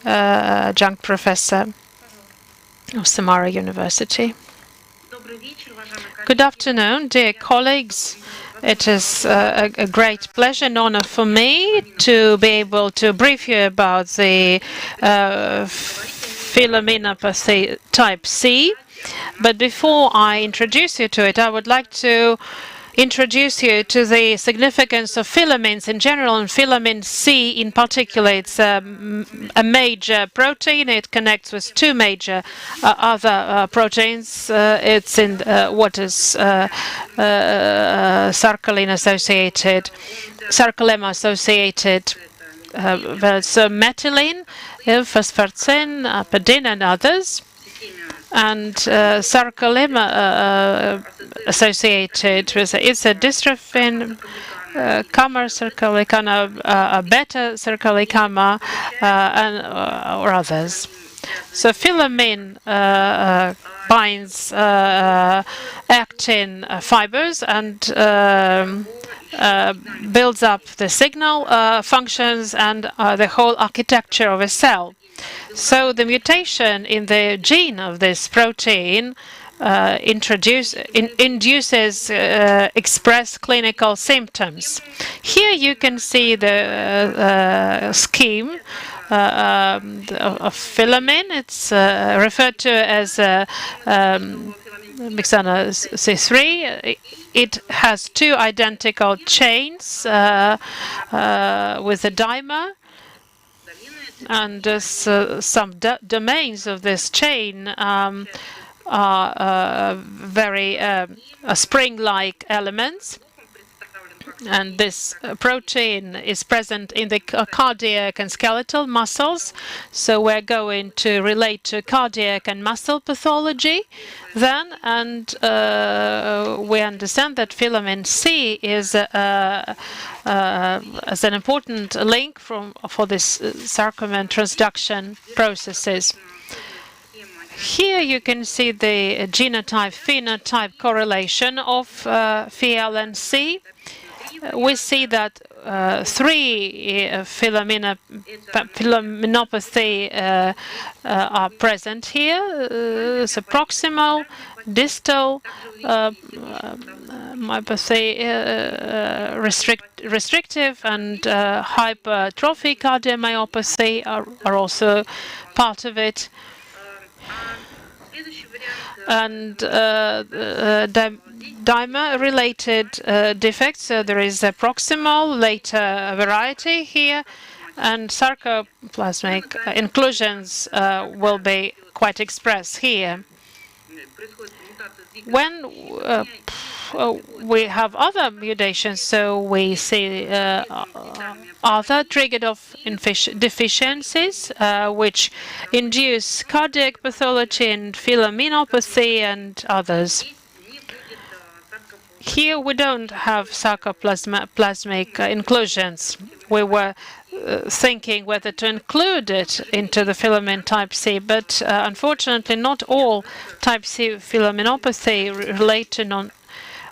adjunct professor of Samara University. Good afternoon, dear colleagues. It is a great pleasure and honor for me to be able to brief you about the filaminopathy type C. But before I introduce you to it, I would like to introduce you to the significance of filaments in general, and filamin C in particular. It's a major protein. It connects with two major other proteins. It's in what is sarcolema associated, so methylene, phosphoricin, apodin, and others. And sarcolema associated with it's a dystrophin, gamma sarcolecama, beta sarcolecama, and or others. So filamin binds actin fibers and builds up the signal functions and the whole architecture of a cell. So the mutation in the gene of this protein induces express clinical symptoms. Here you can see the scheme of filamin. It's referred to as Mixana C3. It has two identical chains with a dimer. And some domains of this chain are very spring-like elements. And this protein is present in the cardiac and skeletal muscles. So we're going to relate to cardiac and muscle pathology then. And we understand that filamin C is as an important link for this sarcomere transduction processes. Here you can see the genotype-phenotype correlation of FLNC. We see that three filaminopathy are present here. So proximal, distal myopathy, restrictive and hypertrophic cardiomyopathy are also part of it. And dimer-related defects. So there is a proximal, later variety here, and sarcoplasmic inclusions will be quite expressed here. When we have other mutations, so we see other triggered of deficiencies which induce cardiac pathology and filaminopathy and others. Here we don't have sarcoplasmic inclusions. We were thinking whether to include it into the filament type C, but unfortunately not all type C filaminopathy relate to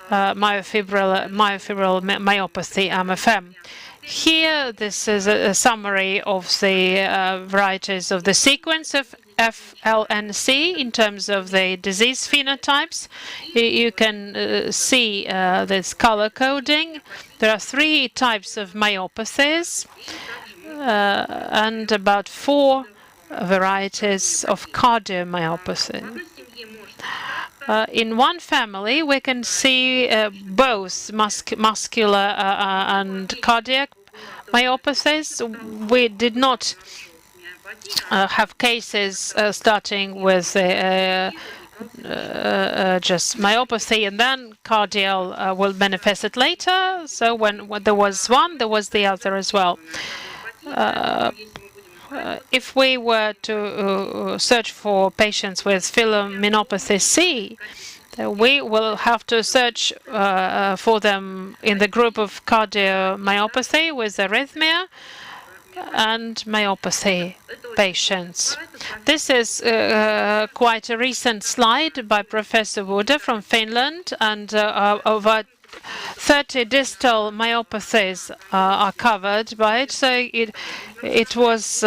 myofibrillar myopathy, MFM. Here, this is a summary of the varieties of the sequence of FLNC in terms of the disease phenotypes. You can see this color coding. There are 3 types of myopathies and about 4 varieties of cardiomyopathy. In one family, we can see both muscular and cardiac myopathies. We did not have cases starting with just myopathy and then cardial will manifest it later. So when there was one, there was the other as well. If we were to search for patients with filomenopathy C, we will have to search for them in the group of cardiomyopathy with arrhythmia and myopathy patients. This is quite a recent slide by Professor Woode from Finland, and over 30 distal myopathies are covered by it. So it was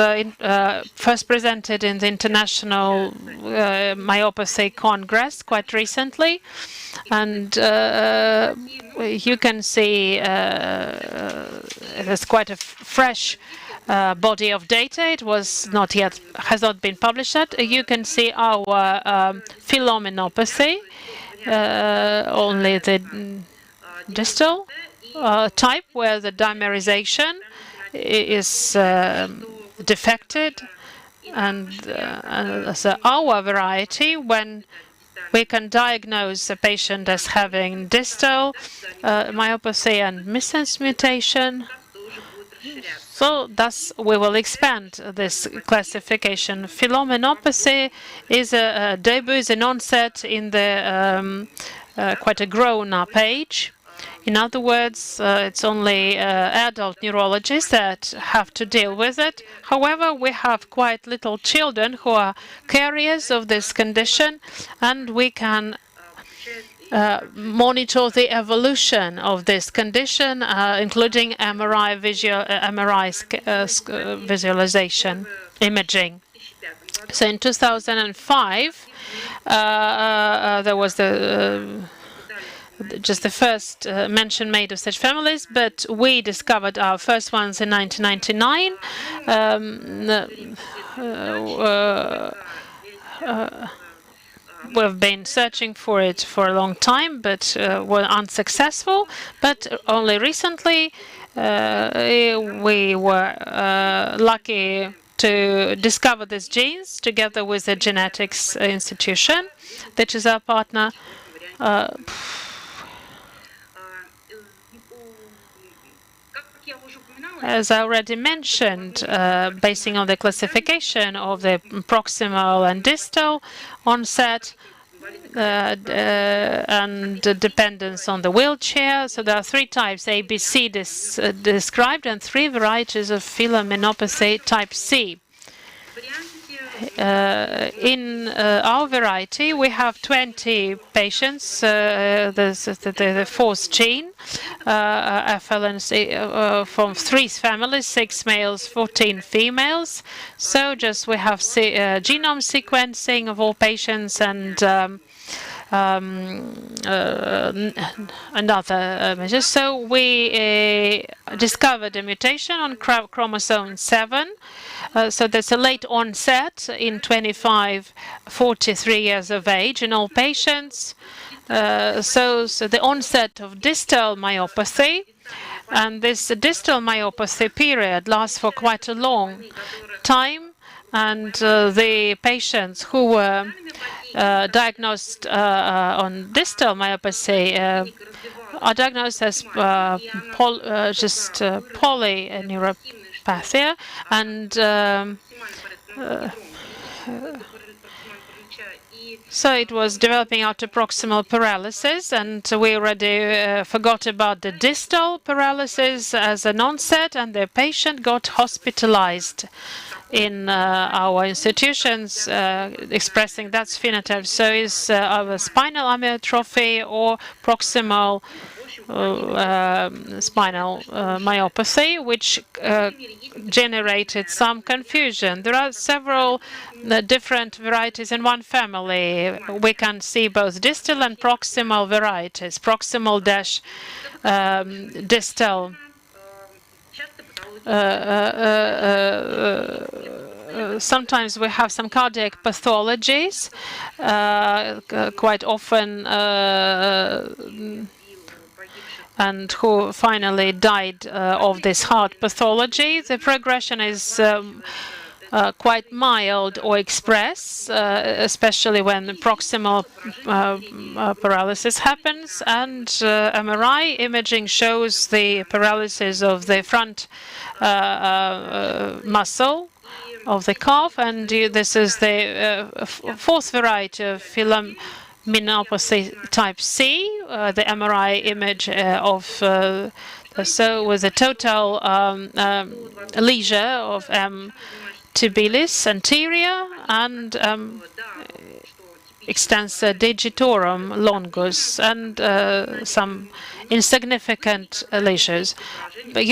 first presented in the International Myopathy Congress quite recently, and you can see there's quite a fresh body of data. It has not been published yet. You can see our filomenopathy, only the distal type where the dimerization is defected, and so our variety, when we can diagnose a patient as having distal myopathy and missense mutation. So thus we will expand this classification. Filomenopathy is a debut, is an onset in the quite a grown-up age. In other words, it's only adult neurologists that have to deal with it. However, we have quite little children who are carriers of this condition, and we can monitor the evolution of this condition, including MRI visualization imaging. So in 2005, there was just the first mention made of such families, but we discovered our first ones in 1999. We've been searching for it for a long time, but were unsuccessful. But only recently we were lucky to discover these genes together with the genetics institution, that is our partner. As I already mentioned, basing on the classification of the proximal and distal onset and dependence on the wheelchair. So there are 3 types ABC described and 3 varieties of filomenopathy type C. In our variety, we have 20 patients. The 4th gene, FLNC, from 3 families, 6 males, 14 females. So just we have genome sequencing of all patients and other measures. So we discovered a mutation on chromosome 7. So there's a late onset in 25, 43 years of age in all patients. So the onset of distal myopathy, and this distal myopathy period lasts for quite a long time. And the patients who were diagnosed on distal myopathy are diagnosed as polyneuropathy, and so it was developing out to proximal paralysis, and we already forgot about the distal paralysis as an onset, and the patient got hospitalized in our institutions, expressing that phenotype. So is our spinal amyotrophy or proximal spinal myopathy, which generated some confusion. There are several different varieties in one family. We can see both distal and proximal varieties. Proximal dash distal sometimes we have some cardiac pathologies, quite often, and who finally died of this heart pathology. The progression is quite mild or express, especially when proximal paralysis happens, and MRI imaging shows the paralysis of the front muscle of the calf, and this is the fourth variety of filaminopathy type C, the MRI image of so with a total lesion of tibialis anterior and extensor digitorum longus and some insignificant lesions. But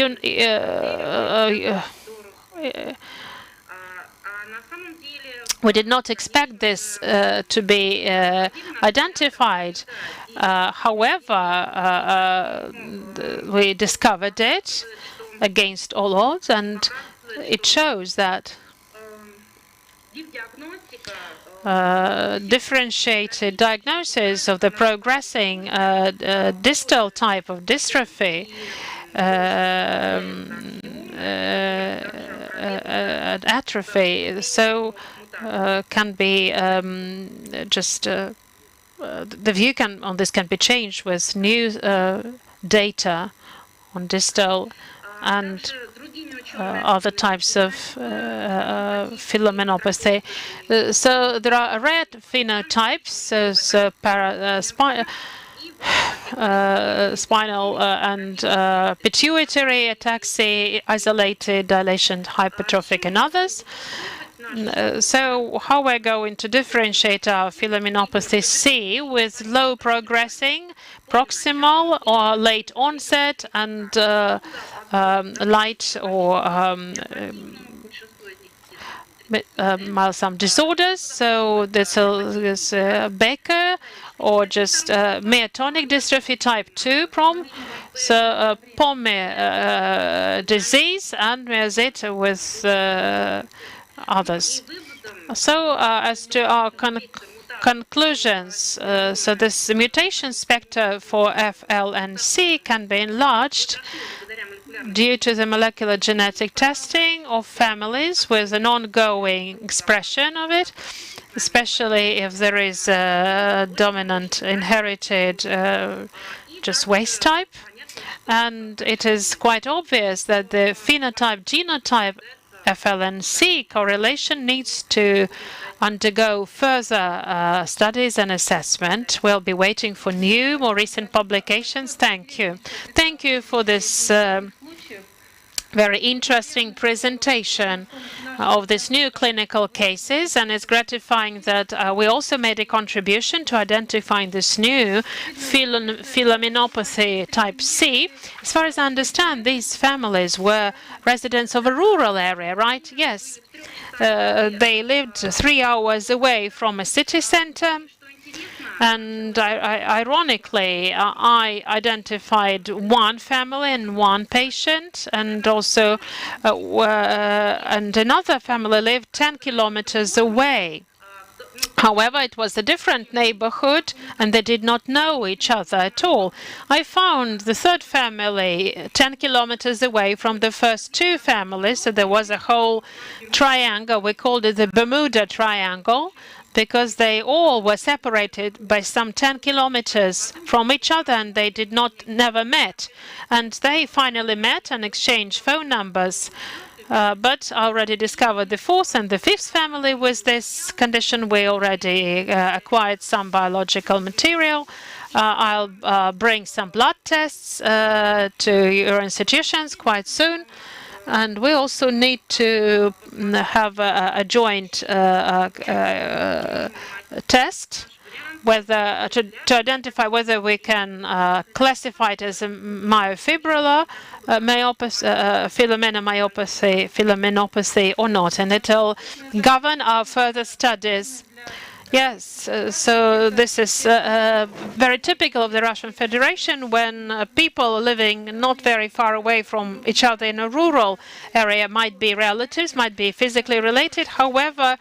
we did not expect this to be identified. However, we discovered it against all odds, and it shows that differentiated diagnosis of the progressing distal type of dystrophy atrophy, so can be just the view on this can be changed with new data on distal and other types of filaminopathy. So there are rare phenotypes, spinal and pituitary ataxia, isolated dilation, hypertrophic, and others. So how we're going to differentiate our filaminopathy C with low progressing, proximal or late onset, and light or some disorders. So this is Becker or just myotonic dystrophy type 2 so Pommer disease and myositis with others. So as to our conclusions, so this mutation spectrum for FLNC can be enlarged due to the molecular genetic testing of families with an ongoing expression of it, especially if there is a dominant inherited just waste type. And it is quite obvious that the phenotype-genotype FLNC correlation needs to undergo further studies and assessment. We'll be waiting for new, more recent publications. Thank you. Thank you for this very interesting presentation of these new clinical cases, and it's gratifying that we also made a contribution to identifying this new filaminopathy type C. As far as I understand, these families were residents of a rural area, right? Yes. They lived 3 hours away from a city center. And ironically, I identified one family and one patient, and also and another family lived 10 kilometers away. However, it was a different neighborhood, and they did not know each other at all. I found the third family 10 kilometers away from the first two families, so there was a whole triangle. We called it the Bermuda Triangle, because they all were separated by some 10 kilometers from each other, and they never met. And they finally met and exchanged phone numbers. But I already discovered the fourth and the fifth family with this condition. We already acquired some biological material. I'll bring some blood tests to your institutions quite soon. And we also need to have a joint test whether to identify whether we can classify it as a myofibrillar filaminomyopathy or not, and it'll govern our further studies. Yes, so this is very typical of the Russian Federation when people living not very far away from each other in a rural area might be relatives, might be physically related. However,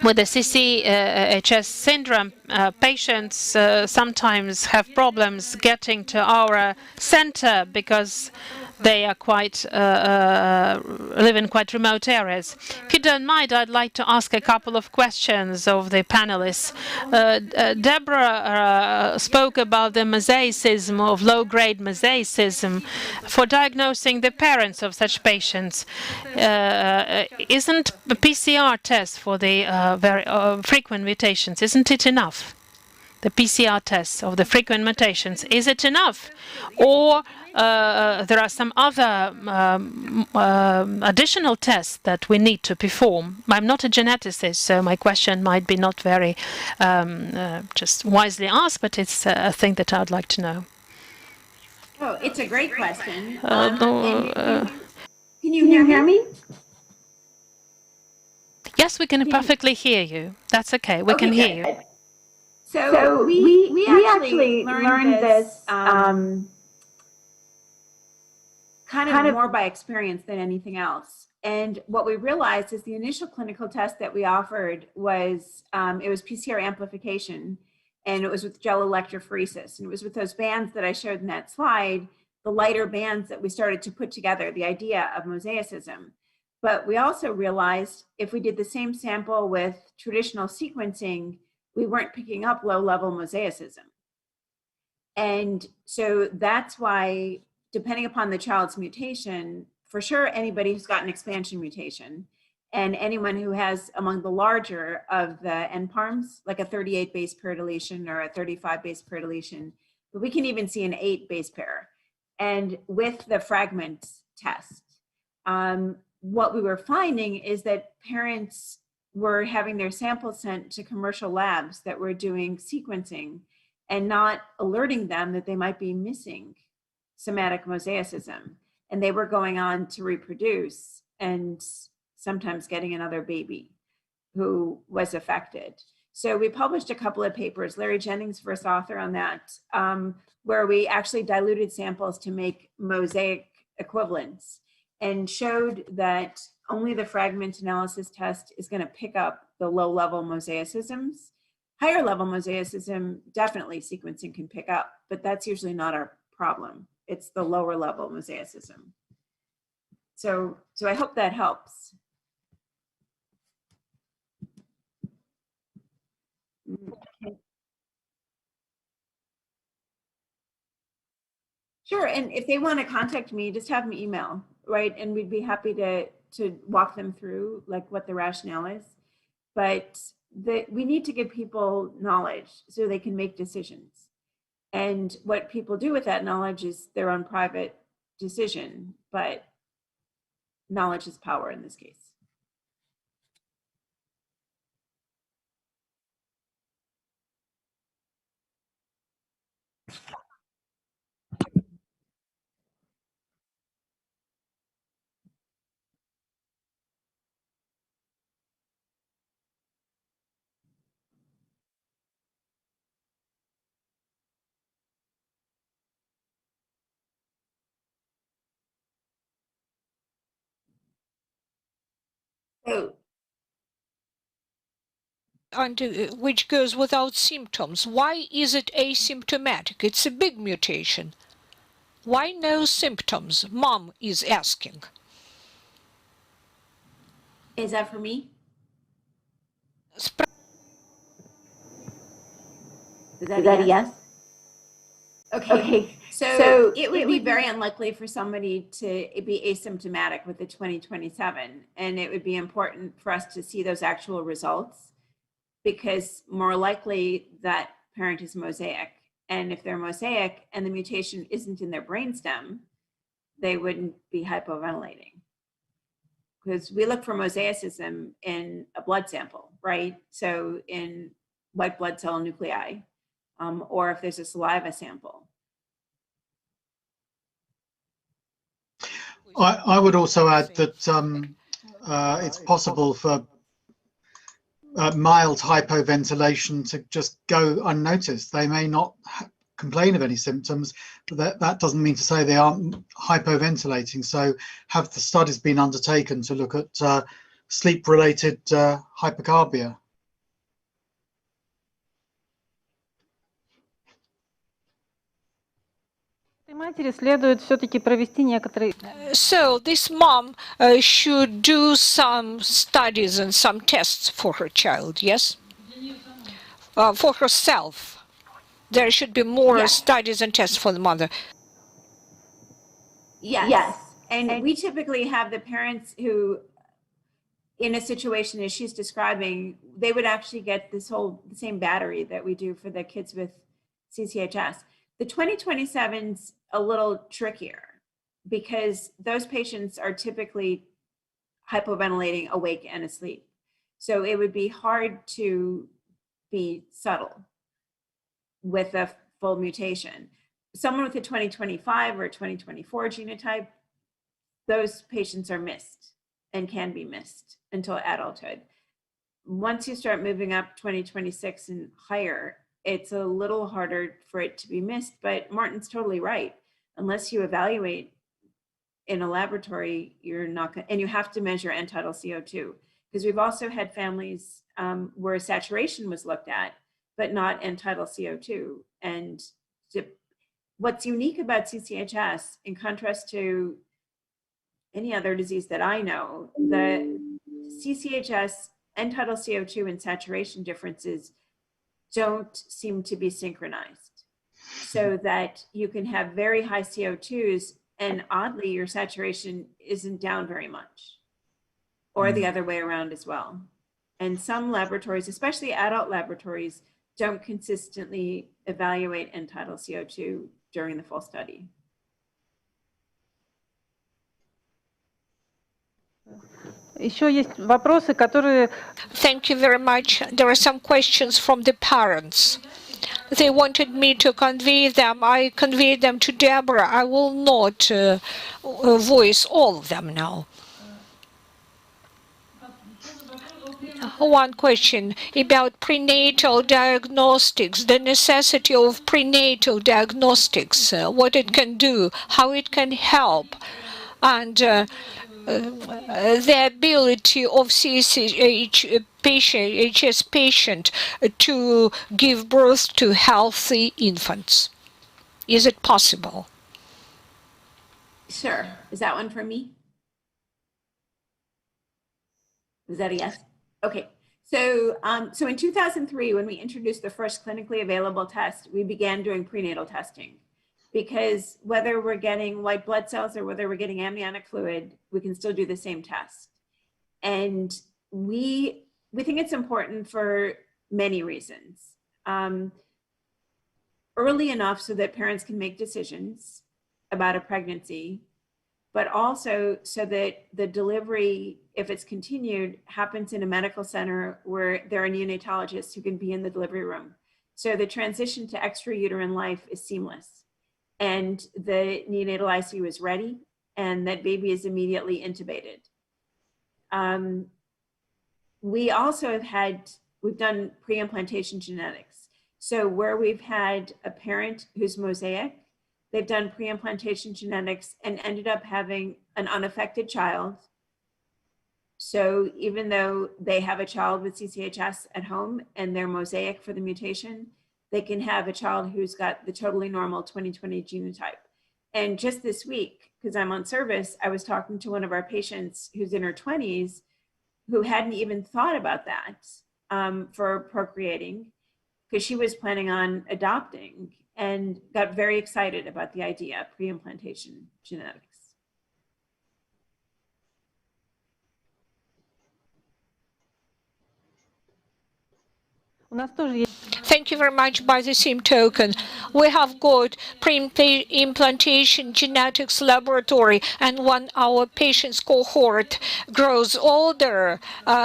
with the CCHS syndrome, patients sometimes have problems getting to our center because they are live in quite remote areas. If you don't mind, I'd like to ask a couple of questions of the panelists. Deborah spoke about the mosaicism, of low-grade mosaicism. For diagnosing the parents of such patients, isn't a PCR test for the very frequent mutations, isn't it enough? The PCR test of the frequent mutations, is it enough? Or there are some other additional tests that we need to perform? I'm not a geneticist, so my question might be not very just wisely asked, but it's a thing that I'd like to know. Oh, it's a great question. No, Can you hear me? yes, we can perfectly hear you. That's okay. We can hear you. So we actually learned this kind of more by experience than anything else. And what we realized is the initial clinical test that we offered was it was PCR amplification, and it was with gel electrophoresis. And it was with those bands that I showed in that slide, the lighter bands, that we started to put together the idea of mosaicism. But we also realized if we did the same sample with traditional sequencing, we weren't picking up low-level mosaicism. And so that's why, depending upon the child's mutation, for sure, anybody who's got an expansion mutation and anyone who has among the larger of the NPARMs, like a 38 base pair deletion or a 35 base pair deletion, but we can even see an 8 base pair. And with the fragment test, what we were finding is that parents were having their samples sent to commercial labs that were doing sequencing and not alerting them that they might be missing somatic mosaicism. And they were going on to reproduce and sometimes getting another baby who was affected. So we published a couple of papers, Larry Jennings, first author on that, where we actually diluted samples to make mosaic equivalents and showed that only the fragment analysis test is going to pick up the low-level mosaicisms. Higher-level mosaicism, definitely sequencing can pick up, but that's usually not our problem. It's the lower-level mosaicism. So I hope that helps. Okay. Sure, and if they want to contact me, just have me email, right? And we'd be happy to walk them through like what the rationale is. But we need to give people knowledge so they can make decisions. And what people do with that knowledge is their own private decision, but knowledge is power in this case. So, And which goes without symptoms. Why is it asymptomatic? It's a big mutation. Why no symptoms? Mom is asking. is that for me? Is that a yes? Okay. So it would be very unlikely for somebody to be asymptomatic with the 2027. And it would be important for us to see those actual results, because more likely that parent is mosaic. And if they're mosaic and the mutation isn't in their brainstem, they wouldn't be hypoventilating. Because we look for mosaicism in a blood sample, right? So in white blood cell nuclei, or if there's a saliva sample. I would also add that it's possible for mild hypoventilation to just go unnoticed. They may not complain of any symptoms, but that doesn't mean to say they aren't hypoventilating. So have the studies been undertaken to look at sleep-related hypocarbia? Этой матери следует все-таки провести некоторые... So this mom should do some studies and some tests for her child, yes? For herself. There should be more Yes. studies and tests for the mother. Yes. And we typically have the parents who, in a situation as she's describing, they would actually get the same battery that we do for the kids with CCHS. The 2027's a little trickier because those patients are typically hypoventilating awake and asleep. So it would be hard to be subtle with a full mutation. Someone with a 2025 or 2024 genotype, those patients are missed and can be missed until adulthood. Once you start moving up 2026 and higher, it's a little harder for it to be missed, but Martin's totally right. Unless you evaluate in a laboratory, you're not going, and you have to measure end-tidal CO2, because we've also had families where saturation was looked at, but not end-tidal CO2. And what's unique about CCHS, in contrast to any other disease that I know, the CCHS end-tidal CO2 and saturation differences don't seem to be synchronized, so that you can have very high CO2s and oddly your saturation isn't down very much, or the other way around as well. And some laboratories, especially adult laboratories, don't consistently evaluate end-tidal CO2 during the full study. Еще есть вопросы, которые... Thank you very much. There are some questions from the parents. They wanted me to convey them. I conveyed them to Deborah. I will not voice all of them now. One question about prenatal diagnostics, the necessity of prenatal diagnostics, what it can do, how it can help, and the ability of HS patient to give birth to healthy infants. Is it possible? Sure. Is that one for me? Was that a yes? Okay. So, so in 2003, when we introduced the first clinically available test, we began doing prenatal testing, because whether we're getting white blood cells or whether we're getting amniotic fluid, we can still do the same test. And we think it's important for many reasons. Early enough so that parents can make decisions about a pregnancy, but also so that the delivery, if it's continued, happens in a medical center where there are neonatologists who can be in the delivery room. So the transition to extrauterine life is seamless, and the neonatal ICU is ready, and that baby is immediately intubated. We also we've done pre-implantation genetics. So where we've had a parent who's mosaic, they've done pre-implantation genetics and ended up having an unaffected child. So even though they have a child with CCHS at home and they're mosaic for the mutation, they can have a child who's got the totally normal 2020 genotype. And just this week, because I'm on service, I was talking to one of our patients who's in her 20s who hadn't even thought about that for procreating, because she was planning on adopting, and got very excited about the idea of pre-implantation genetics. У нас тоже есть... Thank Thank you very much. By the same token, we have got pre-implantation genetics laboratory, and when our patients cohort grows older,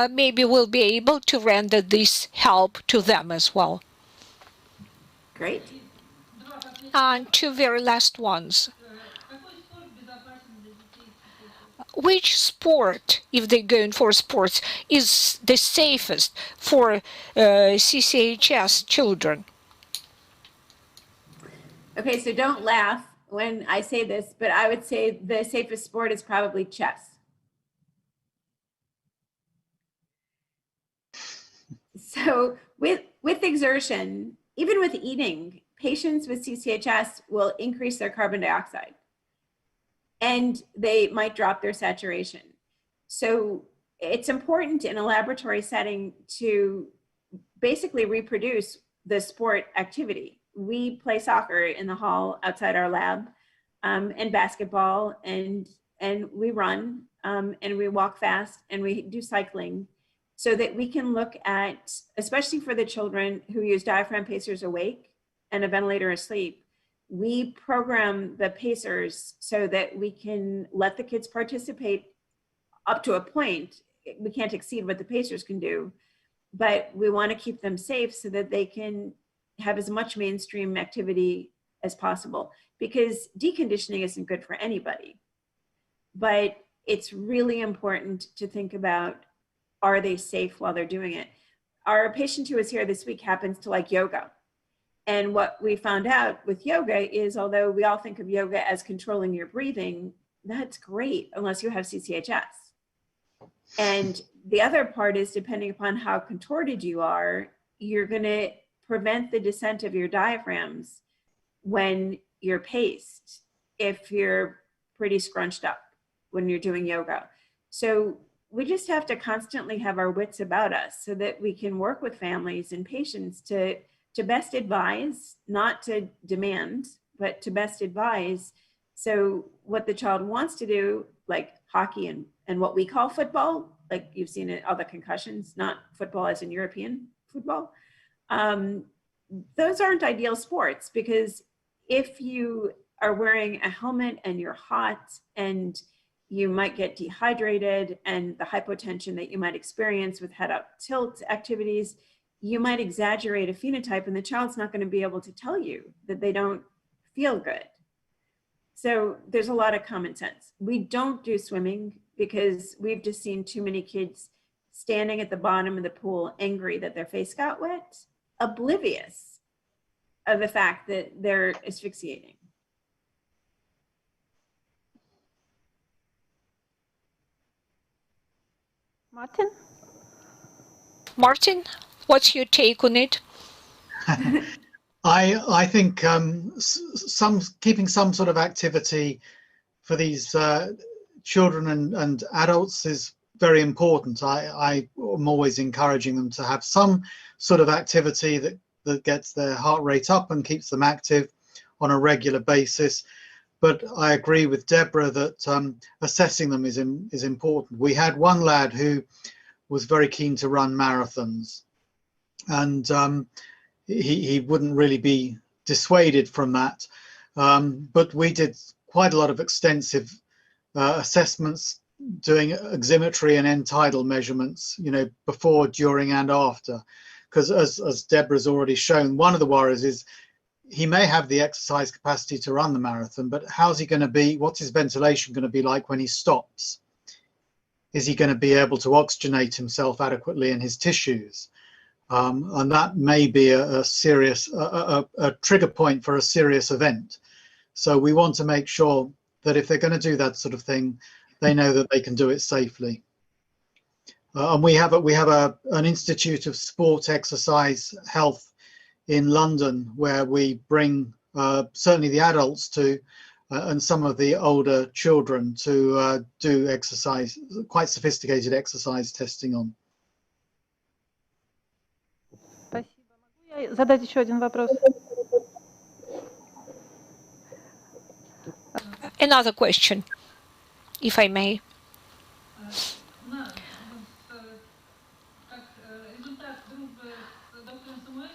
maybe we'll be able to render this help to them as well. Great. And two very last ones. Which sport, if they're going for sports, is the safest for CCHS children? Okay, so don't laugh when I say this, but I would say the safest sport is probably chess. So with exertion, even with eating, patients with CCHS will increase their carbon dioxide and they might drop their saturation. So it's important in a laboratory setting to basically reproduce the sport activity. We play soccer in the hall outside our lab, and basketball, and we run, and we walk fast, and we do cycling, so that we can look at, especially for the children who use diaphragm pacers awake and a ventilator asleep, we program the pacers so that we can let the kids participate up to a point. We can't exceed what the pacers can do, but we want to keep them safe so that they can have as much mainstream activity as possible, because deconditioning isn't good for anybody. But it's really important to think about, are they safe while they're doing it? Our patient who was here this week happens to like yoga. And what we found out with yoga is, although we all think of yoga as controlling your breathing, that's great unless you have CCHS. And the other part is, depending upon how contorted you are, you're going to prevent the descent of your diaphragms when you're paced, if you're pretty scrunched up when you're doing yoga. So we just have to constantly have our wits about us so that we can work with families and patients to best advise, not to demand, but to best advise. So what the child wants to do, like hockey and what we call football, like you've seen it, all the concussions, not football as in European football, those aren't ideal sports, because if you are wearing a helmet and you're hot and you might get dehydrated, and the hypotension that you might experience with head up tilt activities, you might exaggerate a phenotype, and the child's not going to be able to tell you that they don't feel good. So there's a lot of common sense. We don't do swimming because we've just seen too many kids standing at the bottom of the pool angry that their face got wet, oblivious of the fact that they're asphyxiating. Martin? Martin, what's your take on it? I think keeping some sort of activity for these children and adults is very important. I am always encouraging them to have some sort of activity that gets their heart rate up and keeps them active on a regular basis. But I agree with Deborah that assessing them is important. We had one lad who was very keen to run marathons, and he wouldn't really be dissuaded from that. But we did quite a lot of extensive assessments, doing oximetry and end tidal measurements, before, during, and after. Because as Deborah's already shown, one of the worries is he may have the exercise capacity to run the marathon, but how's he going to be? What's his ventilation going to be like when he stops? Is he going to be able to oxygenate himself adequately in his tissues? And that may be a serious a trigger point for a serious event. So we want to make sure that if they're going to do that sort of thing, they know that they can do it safely. And we have an Institute of Sport, Exercise, Health in London, where we bring certainly the adults to and some of the older children to do exercise, quite sophisticated exercise testing on. Спасибо. Могу я задать еще один вопрос? Another question, if I may.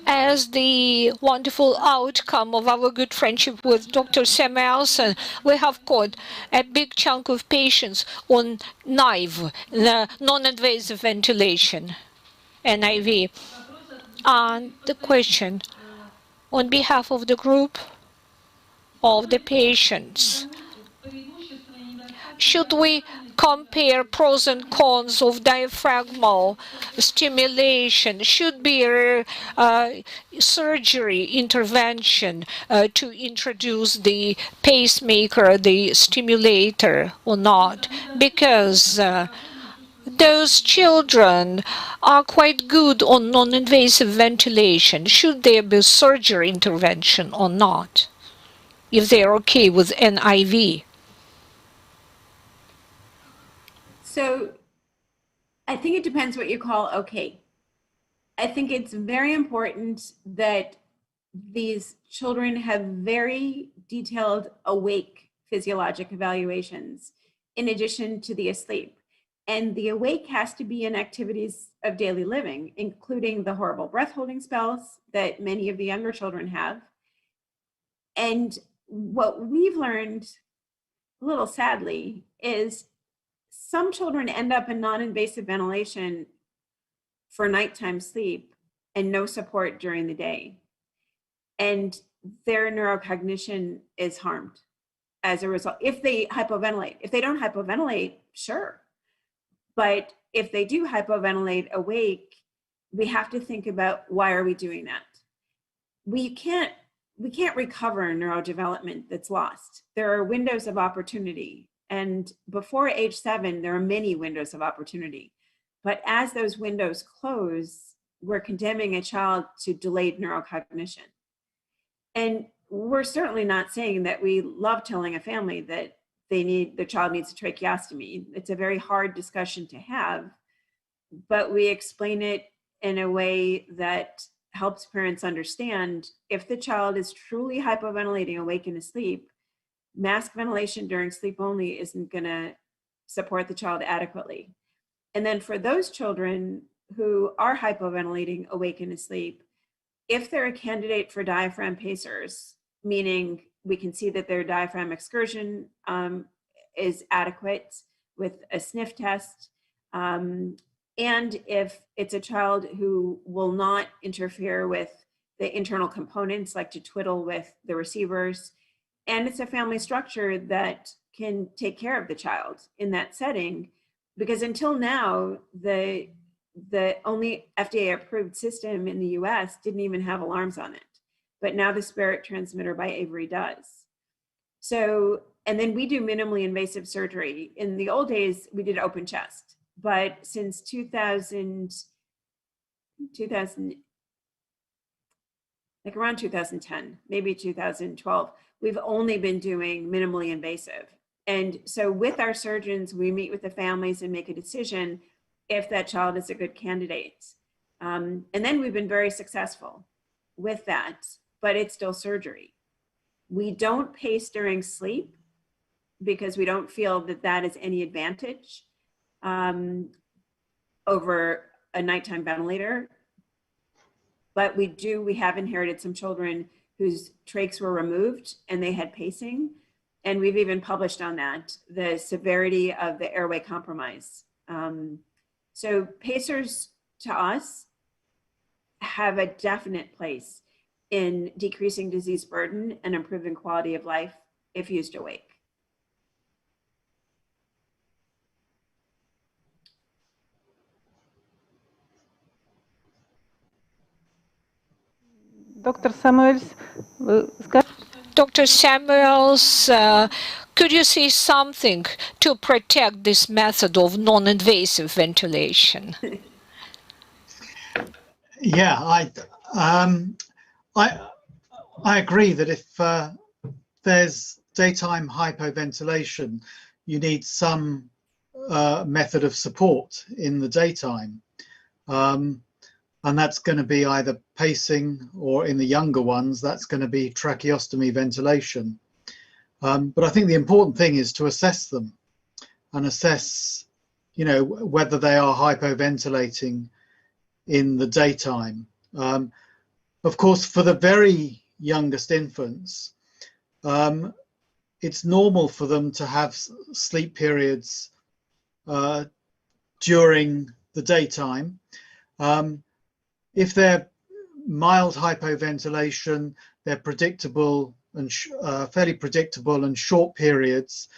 as the wonderful outcome of our good friendship with Dr. Samuelson, we have got a big chunk of patients on NIV, the non-invasive ventilation, NIV. And the question, on behalf of the group of the patients, should we compare pros and cons of diaphragmal stimulation? Should be surgery intervention to introduce the pacemaker, the stimulator, or not? Because those children are quite good on non-invasive ventilation. Should there be surgery intervention or not, if they're okay with NIV? So I think it depends what you call okay. I think it's very important that these children have very detailed awake physiologic evaluations in addition to the asleep. And the awake has to be in activities of daily living, including the horrible breath holding spells that many of the younger children have. And what we've learned, a little sadly, is some children end up in non-invasive ventilation for nighttime sleep and no support during the day. And their neurocognition is harmed as a result. If they hypoventilate, if they don't hypoventilate, sure. But if they do hypoventilate awake, we have to think about why are we doing that? We can't recover neurodevelopment that's lost. There are windows of opportunity. And before age 7, there are many windows of opportunity. But as those windows close, we're condemning a child to delayed neurocognition. And we're certainly not saying that we love telling a family that the child needs a tracheostomy. It's a very hard discussion to have, but we explain it in a way that helps parents understand if the child is truly hypoventilating awake and asleep, mask ventilation during sleep only isn't going to support the child adequately. And then for those children who are hypoventilating awake and asleep, if they're a candidate for diaphragm pacers, meaning we can see that their diaphragm excursion is adequate with a sniff test, and if it's a child who will not interfere with the internal components, like to twiddle with the receivers, and it's a family structure that can take care of the child in that setting, because until now, the only FDA approved system in the US didn't even have alarms on it. But now the Spirit transmitter by Avery does. So, and then we do minimally invasive surgery. In the old days, we did open chest, but since 2000, like around 2010, maybe 2012, we've only been doing minimally invasive. And so with our surgeons, we meet with the families and make a decision if that child is a good candidate. And then we've been very successful with that, but it's still surgery. We don't pace during sleep because we don't feel that that is any advantage over a nighttime ventilator. But we have inherited some children whose trachs were removed and they had pacing. And we've even published on that, the severity of the airway compromise. So pacers to us have a definite place in decreasing disease burden and improving quality of life if used awake. Dr. Samuels, Dr. Samuels, could you say something to protect this method of non-invasive ventilation? Yeah, I agree that if there's daytime hypoventilation, you need some method of support in the daytime. And that's going to be either pacing, or in the younger ones, that's going to be tracheostomy ventilation. But I think the important thing is to assess them and assess, whether they are hypoventilating in the daytime. Of course, for the very youngest infants, it's normal for them to have sleep periods during the daytime. If they're mild hypoventilation, they're predictable and fairly predictable and short periods,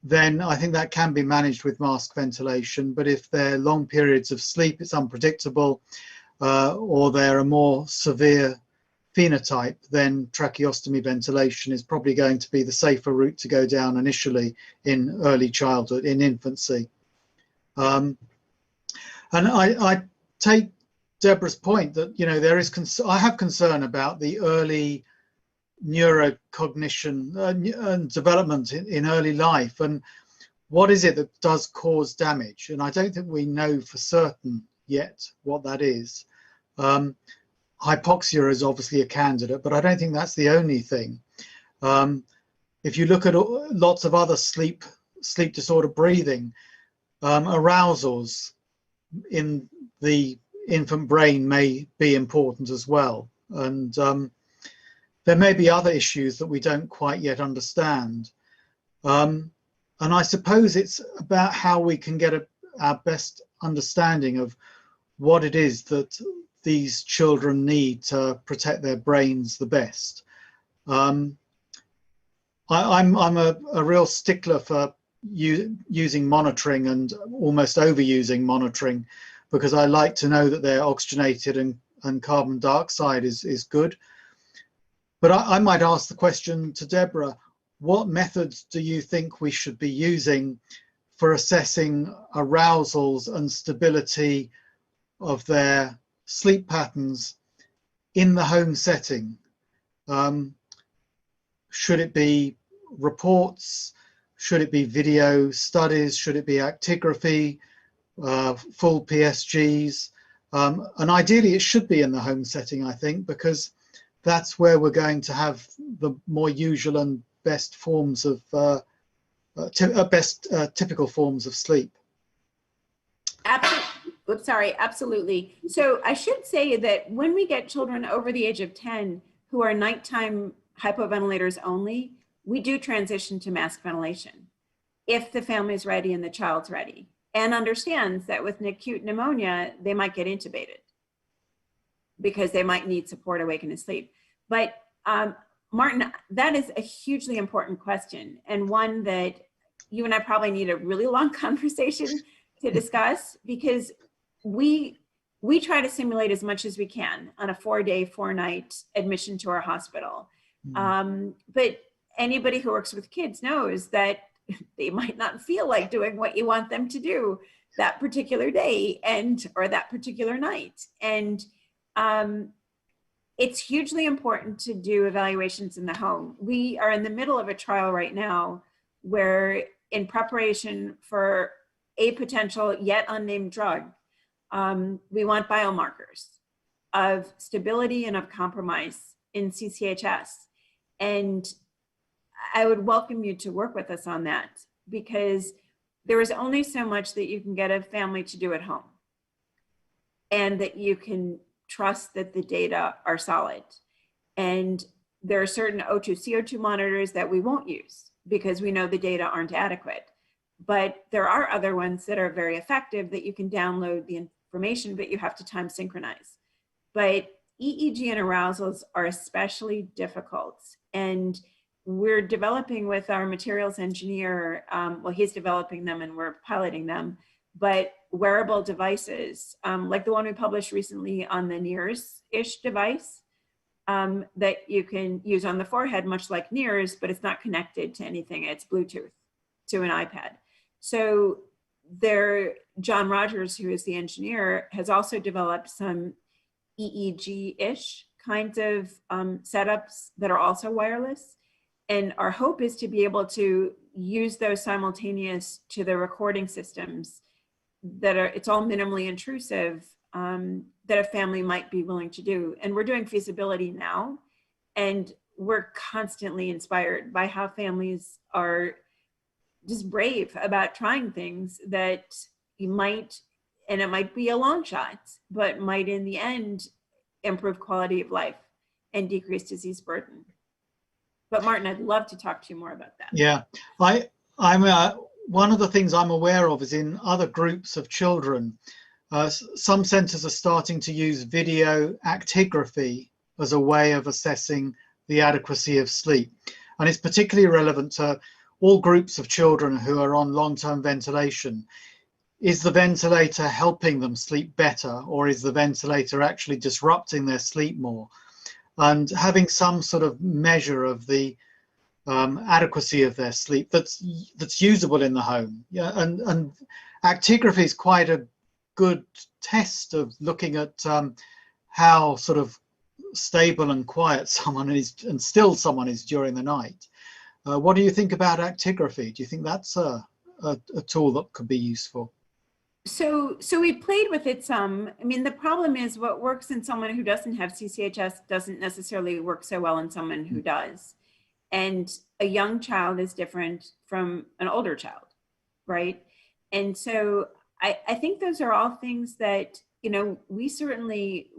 then I think that can be managed with mask ventilation. But if they're long periods of sleep, it's unpredictable, or they're a more severe phenotype, then tracheostomy ventilation is probably going to be the safer route to go down initially in early childhood, in infancy. And I take Deborah's point that, you know, there is I have concern about the early neurocognition and development in early life, and what is it that does cause damage, and I don't think we know for certain yet what that is. Hypoxia is obviously a candidate, but I don't think that's the only thing. If you look at lots of other sleep disorder breathing, arousals in the infant brain may be important as well, and there may be other issues that we don't quite yet understand, and I suppose it's about how we can get our best understanding of what it is that these children need to protect their brains the best. I'm a real stickler for using monitoring and almost overusing monitoring, because I like to know that they're oxygenated and carbon dioxide is good. But I might ask the question to Deborah, what methods do you think we should be using for assessing arousals and stability of their sleep patterns in the home setting? Should it be reports? Should it be video studies? Should it be actigraphy, full PSGs? And ideally it should be in the home setting, I think, because that's where we're going to have the more usual and best forms of typical forms of sleep. Absolutely. So I should say that when we get children over the age of 10 who are nighttime hypoventilators only, we do transition to mask ventilation if the family's ready and the child's ready and understands that with an acute pneumonia, they might get intubated because they might need support awake and asleep. But Martin, that is a hugely important question, and one that you and I probably need a really long conversation to discuss, because we try to simulate as much as we can on a 4-day, 4-night admission to our hospital. But anybody who works with kids knows that they might not feel like doing what you want them to do that particular day or that particular night. And it's hugely important to do evaluations in the home. We are in the middle of a trial right now where, in preparation for a potential yet unnamed drug, we want biomarkers of stability and of compromise in CCHS. And I would welcome you to work with us on that, because there is only so much that you can get a family to do at home, and that you can trust that the data are solid. And there are certain O2, CO2 monitors that we won't use because we know the data aren't adequate. But there are other ones that are very effective that you can download the information, but you have to time synchronize. But EEG and arousals are especially difficult. And we're developing with our materials engineer, well, he's developing them and we're piloting them, but wearable devices, like the one we published recently on the NIRS-ish device, that you can use on the forehead, much like NIRS, but it's not connected to anything. It's Bluetooth to an iPad. So John Rogers, who is the engineer, has also developed some EEG-ish kinds of setups that are also wireless. And our hope is to be able to use those simultaneous to the recording systems that it's all minimally intrusive, that a family might be willing to do. And we're doing feasibility now, and we're constantly inspired by how families are just brave about trying things that you might, and it might be a long shot, but might in the end improve quality of life and decrease disease burden. But Martin, I'd love to talk to you more about that. Yeah, I'm one of the things I'm aware of is in other groups of children, some centres are starting to use video actigraphy as a way of assessing the adequacy of sleep. And it's particularly relevant to all groups of children who are on long-term ventilation. Is the ventilator helping them sleep better, or is the ventilator actually disrupting their sleep more? And having some sort of measure of the adequacy of their sleep that's usable in the home. Yeah, and actigraphy is quite a good test of looking at how sort of stable and quiet someone is and still someone is during the night. What do you think about actigraphy? Do you think that's a tool that could be useful? So we played with it some. I mean, the problem is what works in someone who doesn't have CCHS doesn't necessarily work so well in someone who does. And a young child is different from an older child, right? And so I think those are all things that, you know, we certainly,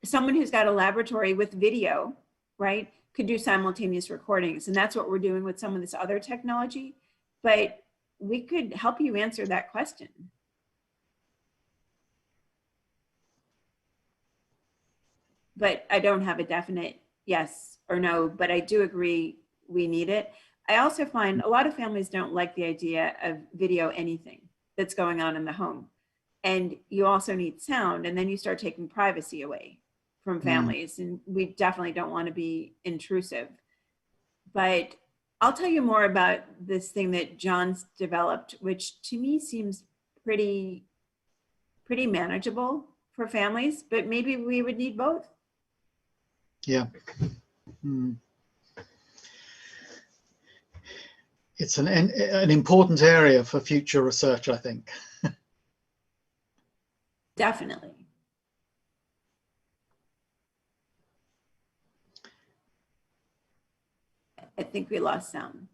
someone who's got a laboratory with video, right, could do simultaneous recordings. And that's what we're doing with some of this other technology. But we could help you answer that question. But I don't have a definite yes or no, but I do agree we need it. I also find a lot of families don't like the idea of video anything that's going on in the home. And you also need sound, and then you start taking privacy away from families. And we definitely don't want to be intrusive. But I'll tell you more about this thing that John's developed, which to me seems pretty manageable for families, but maybe we would need both. Yeah. It's an important area for future research, I think. Definitely. I think we lost sound.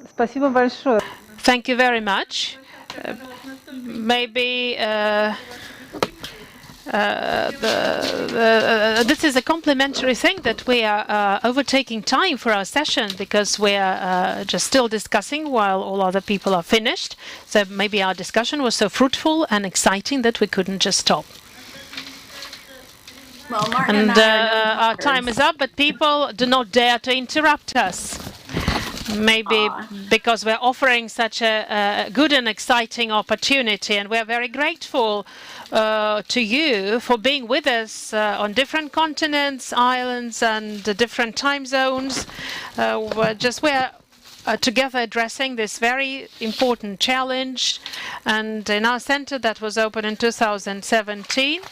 Спасибо большое. Thank you very much. Maybe this is a complementary thing that we are overtaking time for our session because we are just still discussing while all other people are finished. So maybe our discussion was so fruitful and exciting that we couldn't just stop. Well, Martin And I are no our time is up, but people do not dare to interrupt us. Maybe because we're offering such a good and exciting opportunity, and we're very grateful to you for being with us on different continents, islands, and different time zones. We're together addressing this very important challenge. And in our center that was opened in 2017,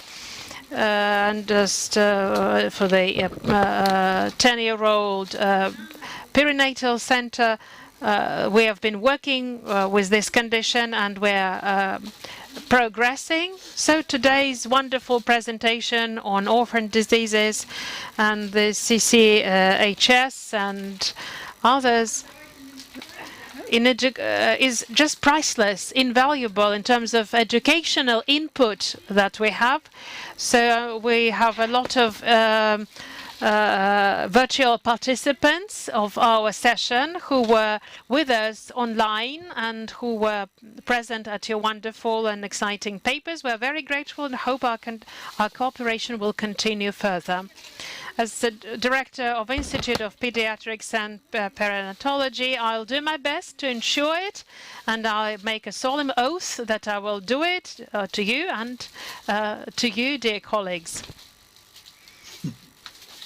and just for the 10-year-old perinatal center, we have been working with this condition, and we're progressing. So today's wonderful presentation on orphan diseases and the CCHS and others is just priceless, invaluable in terms of educational input that we have. So we have a lot of virtual participants of our session who were with us online and who were present at your wonderful and exciting papers. We're very grateful and hope our cooperation will continue further. As the director of Institute of Pediatrics and Perinatology, I'll do my best to ensure it, and I make a solemn oath that I will do it to you and to you, dear colleagues.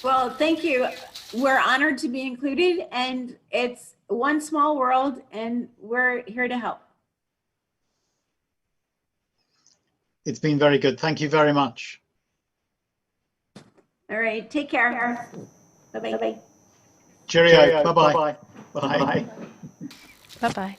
Well, thank you. We're honored to be included, and it's one small world, and we're here to help. It's been very good. Thank you very much. All right, take care. Bye-bye. Cheerio. Bye-bye. Bye. Bye-bye.